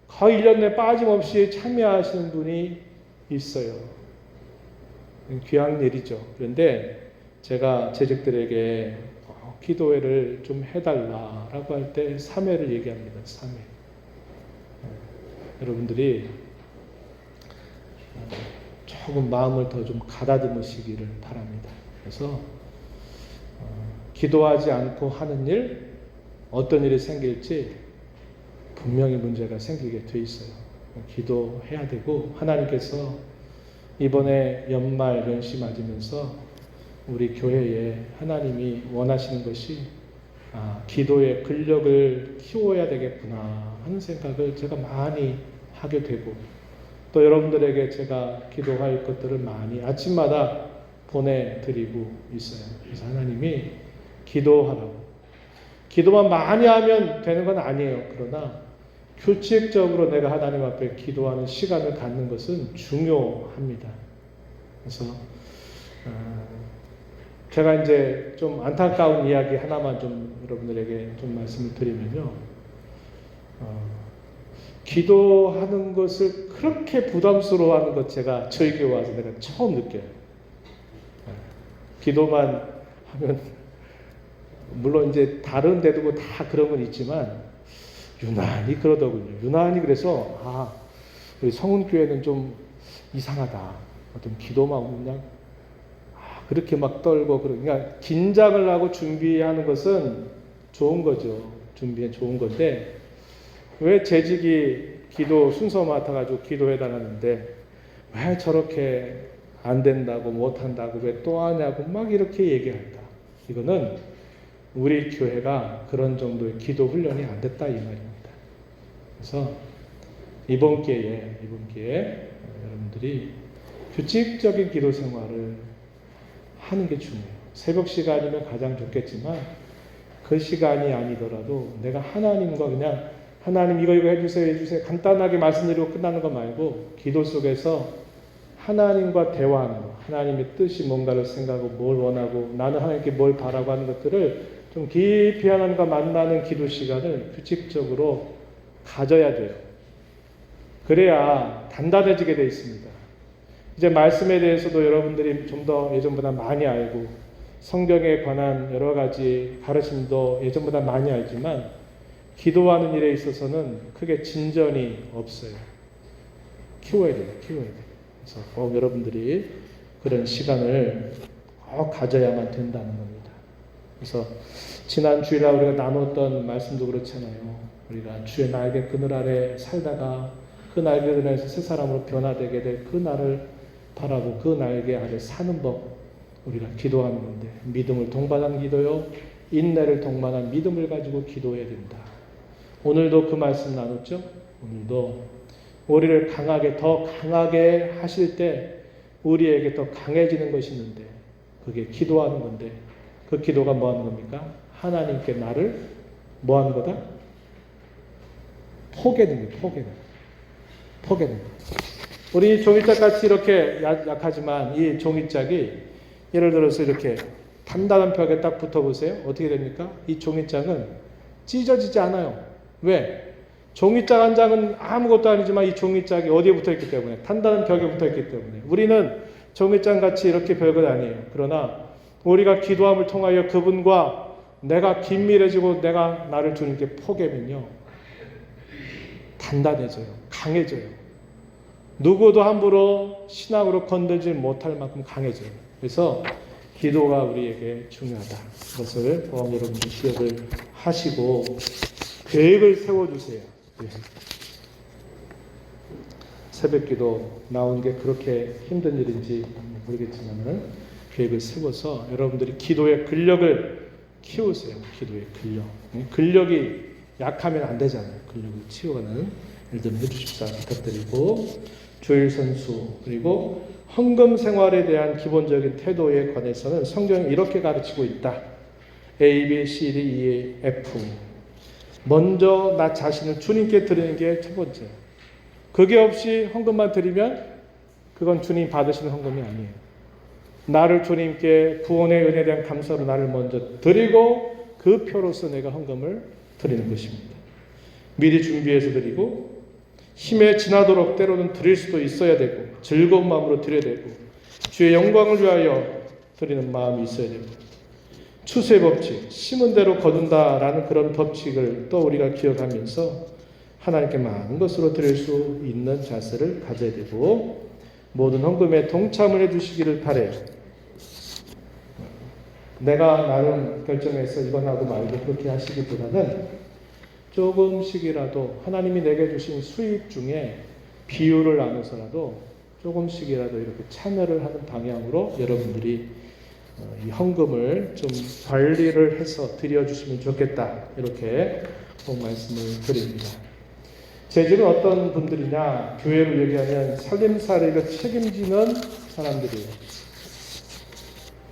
거의 1년 내 빠짐없이 참여하시는 분이 있어요. 귀한 일이죠. 그런데 제가 재직들에게 기도회를 좀 해달라라고 할 때 3회를 얘기합니다. 3회. 여러분들이 조금 마음을 더 좀 가다듬으시기를 바랍니다. 그래서 기도하지 않고 하는 일, 어떤 일이 생길지 분명히 문제가 생기게 돼 있어요. 기도해야 되고 하나님께서 이번에 연말 연시 맞으면서 우리 교회에 하나님이 원하시는 것이 기도의 근력을 키워야 되겠구나 하는 생각을 제가 많이 하게 되고 또 여러분들에게 제가 기도할 것들을 많이 아침마다 보내드리고 있어요. 그래서 하나님이 기도하라고. 기도만 많이 하면 되는 건 아니에요. 그러나 규칙적으로 내가 하나님 앞에 기도하는 시간을 갖는 것은 중요합니다. 그래서 제가 이제 좀 안타까운 이야기 하나만 좀 여러분들에게 좀 말씀을 드리면요. 기도하는 것을 그렇게 부담스러워하는 것 제가 저희 교회 와서 내가 처음 느껴요. 기도만 하면 물론 이제 다른 데도 다 그런 건 있지만 유난히 그러더군요. 유난히 그래서 우리 성운교회는 좀 이상하다. 어떤 기도만 오면 그냥 그렇게 막 떨고 그러니까 긴장을 하고 준비하는 것은 좋은 거죠. 준비는 좋은 건데 왜 재직이 기도 순서 맡아가지고 기도해달라는데 왜 저렇게 안 된다고 못한다고 왜 또 하냐고 막 이렇게 얘기할까? 이거는 우리 교회가 그런 정도의 기도 훈련이 안 됐다 이 말입니다. 그래서 이번 기회에 여러분들이 규칙적인 기도 생활을 하는 게 중요해요. 새벽 시간이면 가장 좋겠지만 그 시간이 아니더라도 내가 하나님과 그냥 하나님 이거 해주세요 간단하게 말씀드리고 끝나는 거 말고 기도 속에서 하나님과 대화하는 거, 하나님의 뜻이 뭔가를 생각하고 뭘 원하고 나는 하나님께 뭘 바라고 하는 것들을 좀 깊이 하나님과 만나는 기도 시간을 규칙적으로 가져야 돼요. 그래야 단단해지게 되어 있습니다. 이제 말씀에 대해서도 여러분들이 좀 더 예전보다 많이 알고 성경에 관한 여러 가지 가르침도 예전보다 많이 알지만 기도하는 일에 있어서는 크게 진전이 없어요. 키워야 돼요. 그래서 꼭 여러분들이 그런 시간을 꼭 가져야만 된다는 겁니다. 그래서 지난 주일날 우리가 나눴던 말씀도 그렇잖아요. 우리가 주의 날개 그늘 아래 살다가 그 날개 그늘에서 새 사람으로 변화되게 될 그 날을 바라고 그 날개 아래 사는 법 우리가 기도하는 건데 믿음을 동반한 기도요. 인내를 동반한 믿음을 가지고 기도해야 된다. 오늘도 그 말씀 나눴죠? 오늘도 우리를 더 강하게 하실 때 우리에게 더 강해지는 것이 있는데 그게 기도하는 건데 그 기도가 뭐 하는 겁니까? 하나님께 나를 뭐 하는 거다? 포개는 거예요. 포개는 거. 우리 종이짝 같이 이렇게 약하지만 이 종이짝이 예를 들어서 이렇게 단단한 벽에 딱 붙어보세요. 어떻게 됩니까? 이 종이짝은 찢어지지 않아요. 왜? 종이짝 한 장은 아무것도 아니지만 이 종이짝이 어디에 붙어있기 때문에 단단한 벽에 붙어있기 때문에 우리는 종이짝 같이 이렇게 별것 아니에요. 그러나 우리가 기도함을 통하여 그분과 내가 긴밀해지고 내가 나를 주님께 포개면요 단단해져요. 강해져요. 누구도 함부로 신앙으로 건들지 못할 만큼 강해져요. 그래서 기도가 우리에게 중요하다. 그것을 여러분들 기억을 하시고 계획을 세워주세요. 새벽기도 나온 게 그렇게 힘든 일인지 모르겠지만 계획을 세워서 여러분들이 기도의 근력을 키우세요. 기도의 근력. 근력이 약하면 안 되잖아요. 근력을 키워가는 일들을 해주십사 부탁드리고 주일 선수 그리고 헌금 생활에 대한 기본적인 태도에 관해서는 성경이 이렇게 가르치고 있다. A, B, C, D, E, F. 먼저 나 자신을 주님께 드리는 게 첫 번째. 그게 없이 헌금만 드리면 그건 주님 받으시는 헌금이 아니에요. 나를 주님께 구원의 은혜에 대한 감사로 나를 먼저 드리고 그 표로서 내가 헌금을 드리는 것입니다. 미리 준비해서 드리고 힘에 지나도록 때로는 드릴 수도 있어야 되고 즐거운 마음으로 드려야 되고 주의 영광을 위하여 드리는 마음이 있어야 되고 추수의 법칙, 심은 대로 거둔다라는 그런 법칙을 또 우리가 기억하면서 하나님께 많은 것으로 드릴 수 있는 자세를 가져야 되고 모든 헌금에 동참을 해주시기를 바라요. 내가 나름 결정해서 이건 하고 말고 그렇게 하시기보다는 조금씩이라도 하나님이 내게 주신 수입 중에 비율을 나눠서라도 조금씩이라도 이렇게 참여를 하는 방향으로 여러분들이 이 헌금을 좀 관리를 해서 드려주시면 좋겠다. 이렇게 꼭 말씀을 드립니다. 제 집은 어떤 분들이냐? 교회로 얘기하면 살림살이를 책임지는 사람들이에요.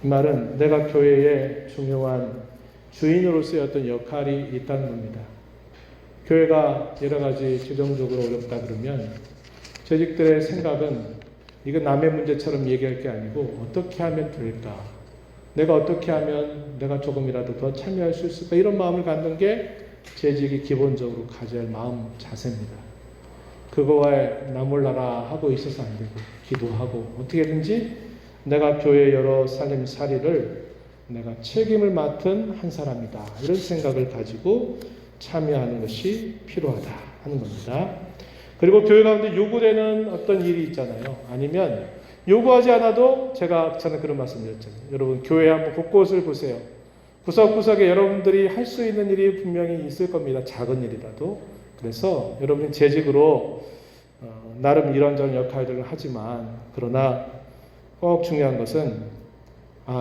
이 말은 내가 교회의 중요한 주인으로서의 어떤 역할이 있다는 겁니다. 교회가 여러 가지 재정적으로 어렵다 그러면 재직들의 생각은 이거 남의 문제처럼 얘기할 게 아니고 어떻게 하면 될까? 내가 어떻게 하면 내가 조금이라도 더 참여할 수 있을까? 이런 마음을 갖는 게 재직이 기본적으로 가져야 할 마음 자세입니다. 그거에 나몰라라 하고 있어서 안 되고 기도하고 어떻게든지 내가 교회 여러 살림살이를 내가 책임을 맡은 한 사람이다. 이런 생각을 가지고 참여하는 것이 필요하다 하는 겁니다. 그리고 교회 가운데 요구되는 어떤 일이 있잖아요. 아니면 요구하지 않아도 제가 전에 그런 말씀 드렸잖아요. 여러분 교회 한번 곳곳을 보세요. 구석구석에 여러분들이 할 수 있는 일이 분명히 있을 겁니다. 작은 일이라도. 그래서 여러분이 재직으로 나름 이런저런 역할들을 하지만 그러나 꼭 중요한 것은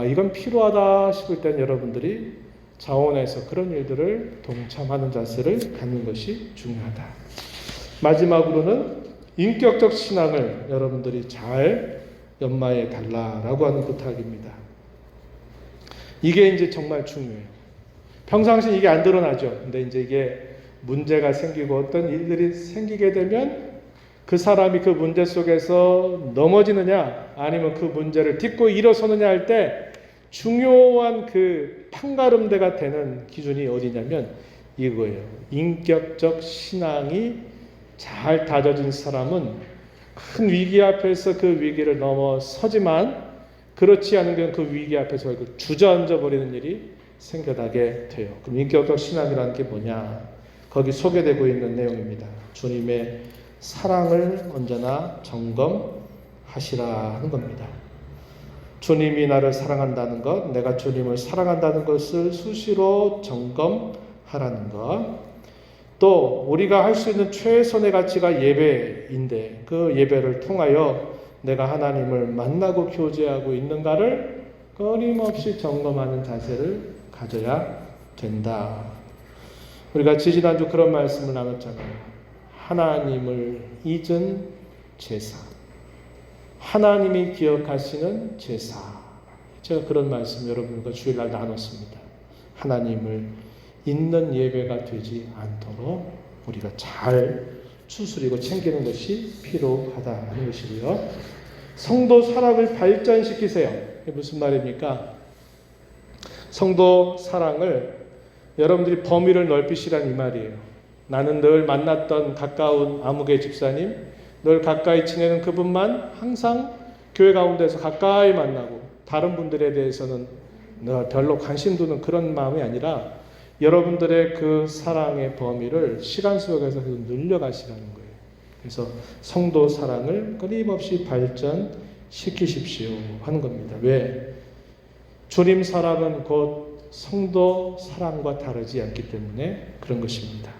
이건 필요하다 싶을 땐 여러분들이 자원해서 그런 일들을 동참하는 자세를 갖는 것이 중요하다. 마지막으로는 인격적 신앙을 여러분들이 잘 연마해 달라라고 하는 부탁입니다. 이게 이제 정말 중요해요. 평상시 이게 안 드러나죠. 근데 이제 이게 문제가 생기고 어떤 일들이 생기게 되면 그 사람이 그 문제 속에서 넘어지느냐 아니면 그 문제를 딛고 일어서느냐 할 때 중요한 그 판가름대가 되는 기준이 어디냐면 이거예요. 인격적 신앙이 잘 다져진 사람은 큰 위기 앞에서 그 위기를 넘어서지만 그렇지 않은 경우 그 위기 앞에서 주저앉아 버리는 일이 생겨나게 돼요. 그럼 인격적 신앙이라는 게 뭐냐? 거기 소개되고 있는 내용입니다. 주님의 사랑을 언제나 점검하시라 하는 겁니다. 주님이 나를 사랑한다는 것, 내가 주님을 사랑한다는 것을 수시로 점검하라는 것, 또 우리가 할 수 있는 최선의 가치가 예배인데 그 예배를 통하여 내가 하나님을 만나고 교제하고 있는가를 끊임없이 점검하는 자세를 가져야 된다. 우리가 지지난주 그런 말씀을 나눴잖아요. 하나님을 잊은 제사, 하나님이 기억하시는 제사. 제가 그런 말씀 여러분과 주일날 나눴습니다. 하나님을 잊는 예배가 되지 않도록 우리가 잘 추스리고 챙기는 것이 필요하다는 것이고요. 성도 사랑을 발전시키세요. 이게 무슨 말입니까? 성도 사랑을 여러분들이 범위를 넓히시란 이 말이에요. 나는 늘 만났던 가까운 아무개 집사님, 늘 가까이 지내는 그분만 항상 교회 가운데서 가까이 만나고 다른 분들에 대해서는 별로 관심 두는 그런 마음이 아니라 여러분들의 그 사랑의 범위를 시간 속에서 늘려가시라는 거예요. 그래서 성도 사랑을 끊임없이 발전시키십시오 하는 겁니다. 왜? 주님 사랑은 곧 성도 사랑과 다르지 않기 때문에 그런 것입니다.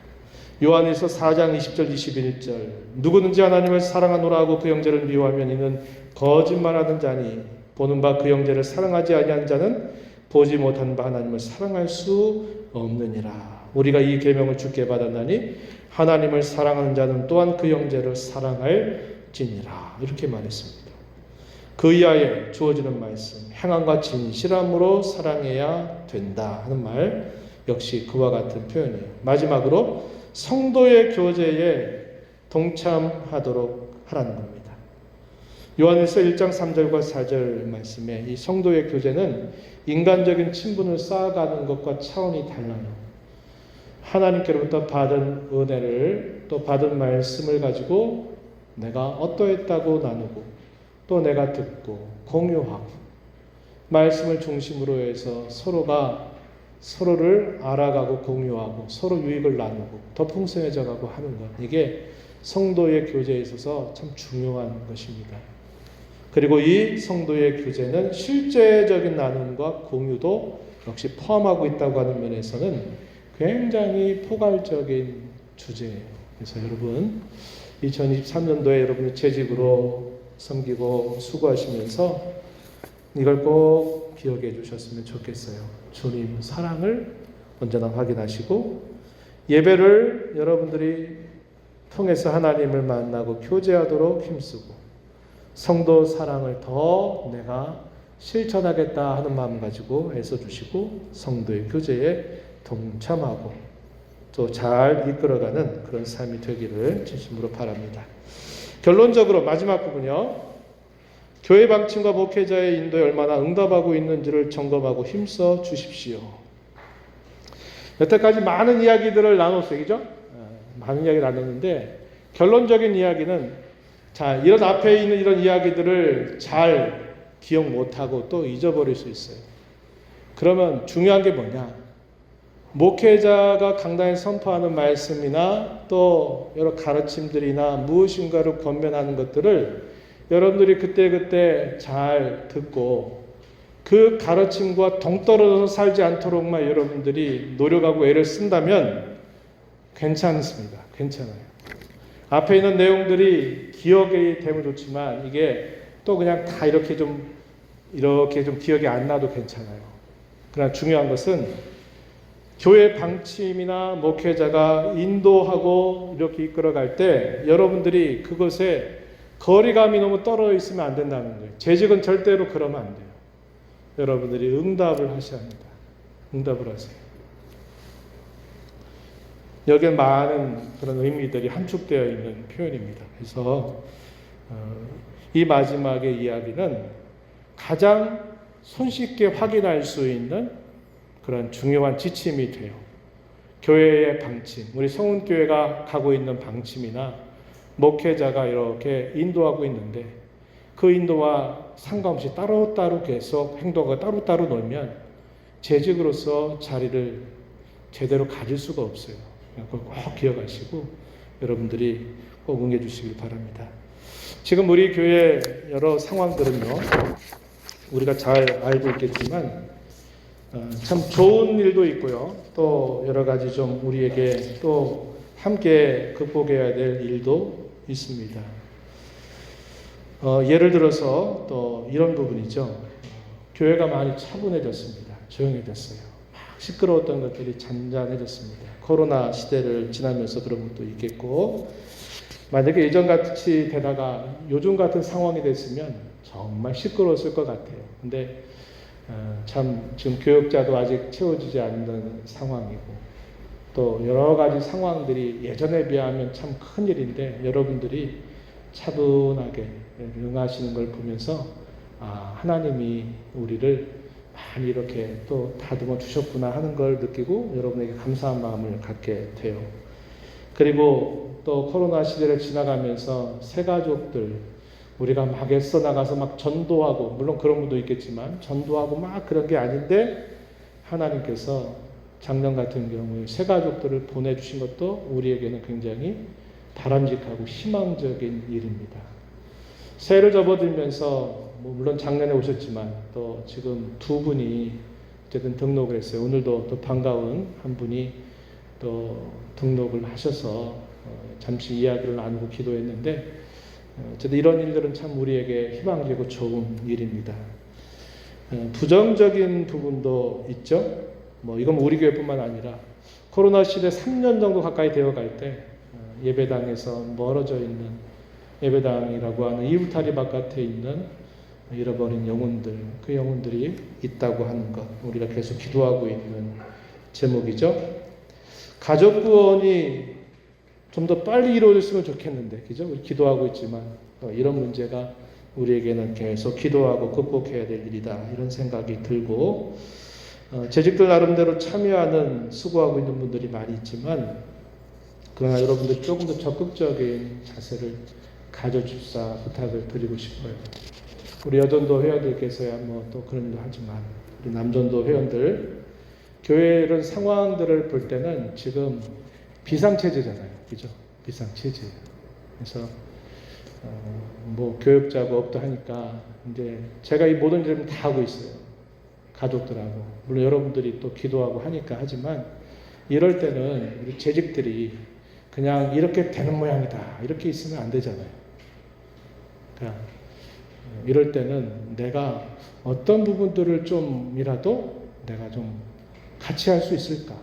요한일서 4장 20절 21절 누구든지 하나님을 사랑하노라 하고 그 형제를 미워하면 이는 거짓말하는 자니 보는 바 그 형제를 사랑하지 아니한 자는 보지 못한 바 하나님을 사랑할 수 없느니라. 우리가 이 계명을 주께 받았나니 하나님을 사랑하는 자는 또한 그 형제를 사랑할지니라. 이렇게 말했습니다. 그 이하에 주어지는 말씀 행함과 진실함으로 사랑해야 된다 하는 말 역시 그와 같은 표현이에요. 마지막으로 성도의 교제에 동참하도록 하라는 겁니다. 요한일서 1장 3절과 4절 말씀에 이 성도의 교제는 인간적인 친분을 쌓아가는 것과 차원이 달라요. 하나님께로부터 받은 은혜를 또 받은 말씀을 가지고 내가 어떠했다고 나누고 또 내가 듣고 공유하고 말씀을 중심으로 해서 서로가 서로를 알아가고 공유하고 서로 유익을 나누고 더 풍성해져 가고 하는 것, 이게 성도의 교제에 있어서 참 중요한 것입니다. 그리고 이 성도의 교제는 실제적인 나눔과 공유도 역시 포함하고 있다고 하는 면에서는 굉장히 포괄적인 주제예요. 그래서 여러분 2023년도에 여러분이 재직으로 섬기고 수고하시면서 이걸 꼭 기억해 주셨으면 좋겠어요. 주님 사랑을 언제나 확인하시고 예배를 여러분들이 통해서 하나님을 만나고 교제하도록 힘쓰고 성도 사랑을 더 내가 실천하겠다 하는 마음 가지고 애써주시고 성도의 교제에 동참하고 또 잘 이끌어가는 그런 삶이 되기를 진심으로 바랍니다. 결론적으로 마지막 부분이요. 교회 방침과 목회자의 인도에 얼마나 응답하고 있는지를 점검하고 힘써 주십시오. 여태까지 많은 이야기들을 나눴어요. 그죠? 많은 이야기를 나눴는데 결론적인 이야기는 자, 이런 앞에 있는 이런 이야기들을 잘 기억 못하고 또 잊어버릴 수 있어요. 그러면 중요한 게 뭐냐? 목회자가 강단에 선포하는 말씀이나 또 여러 가르침들이나 무엇인가를 권면하는 것들을 여러분들이 그때그때 잘 듣고 그 가르침과 동떨어져서 살지 않도록만 여러분들이 노력하고 애를 쓴다면 괜찮습니다. 괜찮아요. 앞에 있는 내용들이 기억이 되면 좋지만 이게 또 그냥 다 이렇게 좀 기억이 안 나도 괜찮아요. 그러나 중요한 것은 교회 방침이나 목회자가 인도하고 이렇게 이끌어갈 때 여러분들이 그것에 거리감이 너무 떨어져 있으면 안 된다는 거예요. 재직은 절대로 그러면 안 돼요. 여러분들이 응답을 하셔야 합니다. 응답을 하세요. 여기에 많은 그런 의미들이 함축되어 있는 표현입니다. 그래서 이 마지막의 이야기는 가장 손쉽게 확인할 수 있는 그런 중요한 지침이 돼요. 교회의 방침, 우리 성운교회가 가고 있는 방침이나 목회자가 이렇게 인도하고 있는데 그 인도와 상관없이 따로따로 계속 행동하고 따로따로 놀면 재직으로서 자리를 제대로 가질 수가 없어요. 그걸 꼭 기억하시고 여러분들이 꼭 응해 주시길 바랍니다. 지금 우리 교회 여러 상황들은요, 우리가 잘 알고 있겠지만 참 좋은 일도 있고요. 또 여러 가지 좀 우리에게 또 함께 극복해야 될 일도 있습니다. 예를 들어서 또 이런 부분이죠. 교회가 많이 차분해졌습니다. 조용해졌어요. 막 시끄러웠던 것들이 잔잔해졌습니다. 코로나 시대를 지나면서 그런 것도 있겠고, 만약에 예전같이 되다가 요즘 같은 상황이 됐으면 정말 시끄러웠을 것 같아요. 근데 참 지금 교역자도 아직 채워지지 않는 상황이고 또 여러 가지 상황들이 예전에 비하면 참 큰일인데 여러분들이 차분하게 응하시는 걸 보면서 하나님이 우리를 많이 이렇게 또 다듬어 주셨구나 하는 걸 느끼고 여러분에게 감사한 마음을 갖게 돼요. 그리고 또 코로나 시대를 지나가면서 새가족들 우리가 막 애써 나가서 막 전도하고, 물론 그런 분도 있겠지만 전도하고 막 그런 게 아닌데 하나님께서 작년 같은 경우에 새가족들을 보내주신 것도 우리에게는 굉장히 바람직하고 희망적인 일입니다. 새해를 접어들면서 물론 작년에 오셨지만 또 지금 두 분이 어쨌든 등록을 했어요. 오늘도 또 반가운 한 분이 또 등록을 하셔서 잠시 이야기를 나누고 기도했는데 어쨌든 이런 일들은 참 우리에게 희망적이고 좋은 일입니다. 부정적인 부분도 있죠. 이건 우리 교회뿐만 아니라 코로나 시대 3년 정도 가까이 되어갈 때 예배당에서 멀어져 있는 예배당이라고 하는 이울타리 바깥에 있는 잃어버린 영혼들, 그 영혼들이 있다고 하는 것, 우리가 계속 기도하고 있는 제목이죠. 가족 구원이 좀 더 빨리 이루어졌으면 좋겠는데, 그죠? 우리 기도하고 있지만 이런 문제가 우리에게는 계속 기도하고 극복해야 될 일이다, 이런 생각이 들고, 재직들 나름대로 참여하는 수고하고 있는 분들이 많이 있지만, 그러나 여러분들 조금 더 적극적인 자세를 가져줍사 부탁을 드리고 싶어요. 우리 여전도 회원들께서야 뭐 또 그런 일도 하지만, 우리 남전도 회원들, 교회 이런 상황들을 볼 때는 지금 비상체제잖아요. 그죠? 비상체제예요. 그래서 뭐 교육자고 없도 하니까 이제 제가 이 모든 일을 다 하고 있어요. 가족들하고. 물론 여러분들이 또 기도하고 하니까 하지만, 이럴 때는 우리 재직들이 그냥 이렇게 되는 모양이다, 이렇게 있으면 안 되잖아요. 그러니까 이럴 때는 내가 어떤 부분들을 좀이라도 내가 좀 같이 할 수 있을까,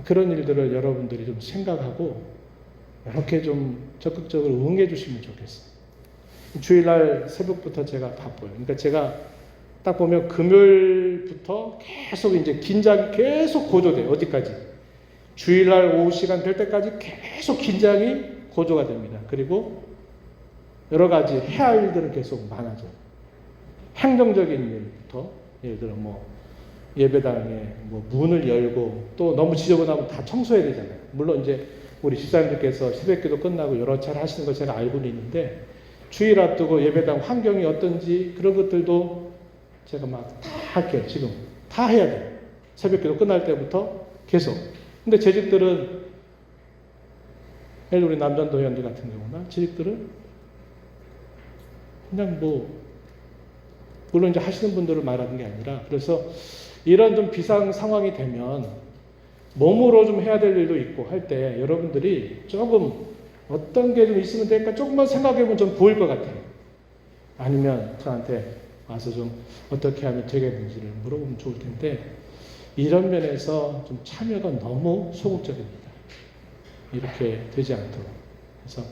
그런 일들을 여러분들이 좀 생각하고 이렇게 좀 적극적으로 응해 주시면 좋겠어요. 주일날 새벽부터 제가 바빠요. 그러니까 제가 딱 보면 금요일부터 계속 이제 긴장이 계속 고조돼요. 어디까지? 주일날 오후 시간 될 때까지 계속 긴장이 고조가 됩니다. 그리고 여러 가지 해야 할 일들은 계속 많아져요. 행정적인 일부터, 예를 들어 뭐 예배당에 뭐 문을 열고 또 너무 지저분하면 다 청소해야 되잖아요. 물론 이제 우리 집사님들께서 새벽기도 끝나고 여러 차례 하시는 걸 제가 알고는 있는데, 주일 앞두고 예배당 환경이 어떤지 그런 것들도 제가 막 다 할게요. 지금 다 해야 돼요. 새벽기도 끝날 때부터 계속. 근데 재직들은, 우리 남전도 회원들 같은 경우나 재직들은 그냥 뭐, 물론 이제 하시는 분들을 말하는 게 아니라, 그래서 이런 좀 비상 상황이 되면 몸으로 좀 해야 될 일도 있고 할 때 여러분들이 조금 어떤 게 좀 있으면 될까 조금만 생각해보면 좀 보일 것 같아요. 아니면 저한테 와서 좀 어떻게 하면 되겠는지를 물어보면 좋을 텐데, 이런 면에서 좀 참여가 너무 소극적입니다. 이렇게 되지 않도록. 그래서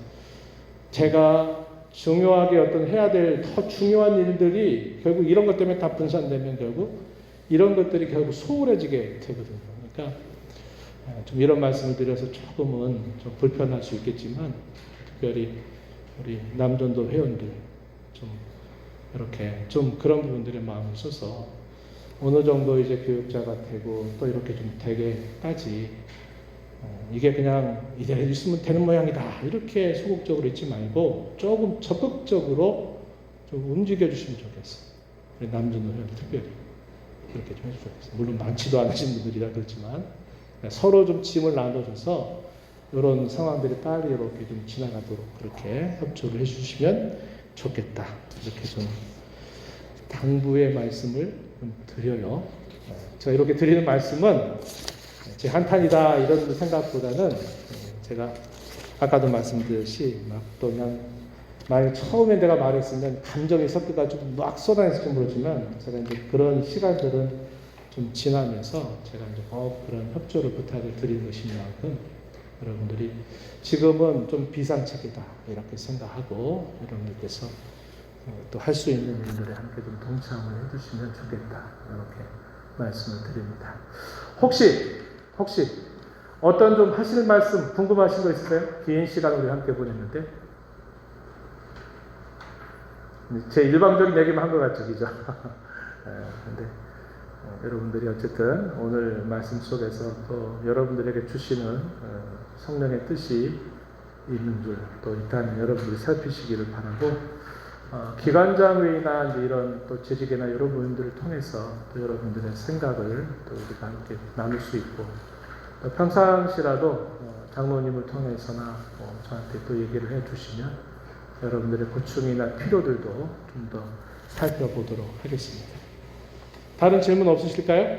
제가 중요하게 어떤 해야 될 더 중요한 일들이 결국 이런 것 때문에 다 분산되면 결국 이런 것들이 결국 소홀해지게 되거든요. 그러니까 좀 이런 말씀을 드려서 조금은 좀 불편할 수 있겠지만, 특별히 우리 남전도 회원들 좀 이렇게 좀 그런 부분들의 마음을 써서 어느 정도 이제 교육자가 되고 또 이렇게 좀 되게까지 이게 그냥 이대로 있으면 되는 모양이다, 이렇게 소극적으로 있지 말고 조금 적극적으로 좀 움직여 주시면 좋겠어요. 우리 남전도 회원들 특별히 그렇게 좀 해주셔야 돼요. 물론 많지도 않으신 분들이라 그렇지만 서로 좀 짐을 나눠줘서 이런 상황들이 빨리 이렇게 좀 지나가도록 그렇게 협조를 해주시면 좋겠다, 이렇게 좀 당부의 말씀을 좀 드려요. 제가 이렇게 드리는 말씀은 제 한탄이다 이런 생각보다는, 제가 아까도 말씀드렸듯이 막 또 그냥 만약 처음에 내가 말했으면 감정이 섞여가지고 막 쏟아냈을지 모르지만, 제가 이제 그런 시간들은 좀 지나면서 제가 이제 그런 협조를 부탁을 드리는 것인 만큼 여러분들이 지금은 좀 비상책이다 이렇게 생각하고 여러분들께서 또 할 수 있는 일들에 함께 좀 동참을 해주시면 좋겠다, 이렇게 말씀을 드립니다. 혹시 어떤 좀 하실 말씀 궁금하신 거 있으세요? 긴 시간 우리 함께 보냈는데 제 일방적인 얘기만 한 것 같죠, 그죠? 근데 여러분들이 어쨌든 오늘 말씀 속에서 또 여러분들에게 주시는 성령의 뜻이 있는 줄 또 일단 여러분들이 살피시기를 바라고, 기관장회의나 이런 또 재직이나 여러 분들을 통해서 또 여러분들의 생각을 또 우리가 함께 나눌 수 있고, 또 평상시라도 장로님을 통해서나 저한테 또 얘기를 해주시면 여러분들의 고충이나 필요들도 좀 더 살펴보도록 하겠습니다. 다른 질문 없으실까요?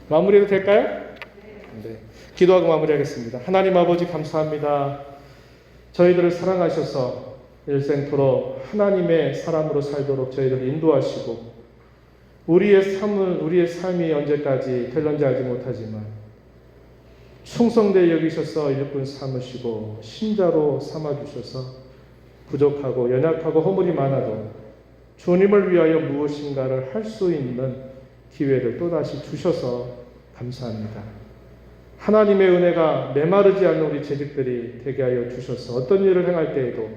마무리해도 될까요? 네. 기도하고 마무리하겠습니다. 하나님 아버지 감사합니다. 저희들을 사랑하셔서 일생토록 하나님의 사람으로 살도록 저희들을 인도하시고, 우리의 삶이 언제까지 될런지 알지 못하지만 충성되게 여기셔서 일꾼 삼으시고 신자로 삼아주셔서 부족하고 연약하고 허물이 많아도 주님을 위하여 무엇인가를 할 수 있는 기회를 또다시 주셔서 감사합니다. 하나님의 은혜가 메마르지 않는 우리 재직들이 되게 하여 주셔서 어떤 일을 행할 때에도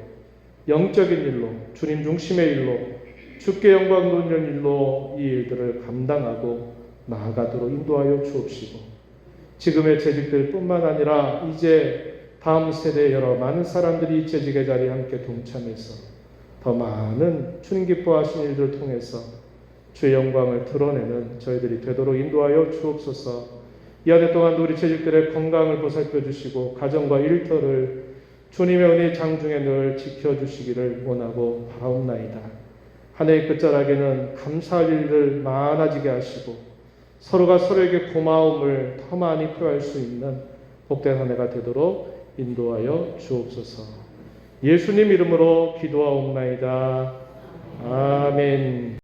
영적인 일로, 주님 중심의 일로, 주께 영광 돌리는 일로 이 일들을 감당하고 나아가도록 인도하여 주옵시고, 지금의 재직들뿐만 아니라 이제 다음 세대의 여러 많은 사람들이 이 재직의 자리에 함께 동참해서 더 많은 주님 기뻐하신 일들을 통해서 주의 영광을 드러내는 저희들이 되도록 인도하여 주옵소서. 이 한 해 동안 우리 재직들의 건강을 보살펴 주시고 가정과 일터를 주님의 은혜 장중에 늘 지켜주시기를 원하고 바라옵나이다. 한 해의 끝자락에는 감사할 일들 많아지게 하시고 서로가 서로에게 고마움을 더 많이 표할 수 있는 복된 한 해가 되도록 인도하여 주옵소서. 예수님 이름으로 기도하옵나이다. 아멘.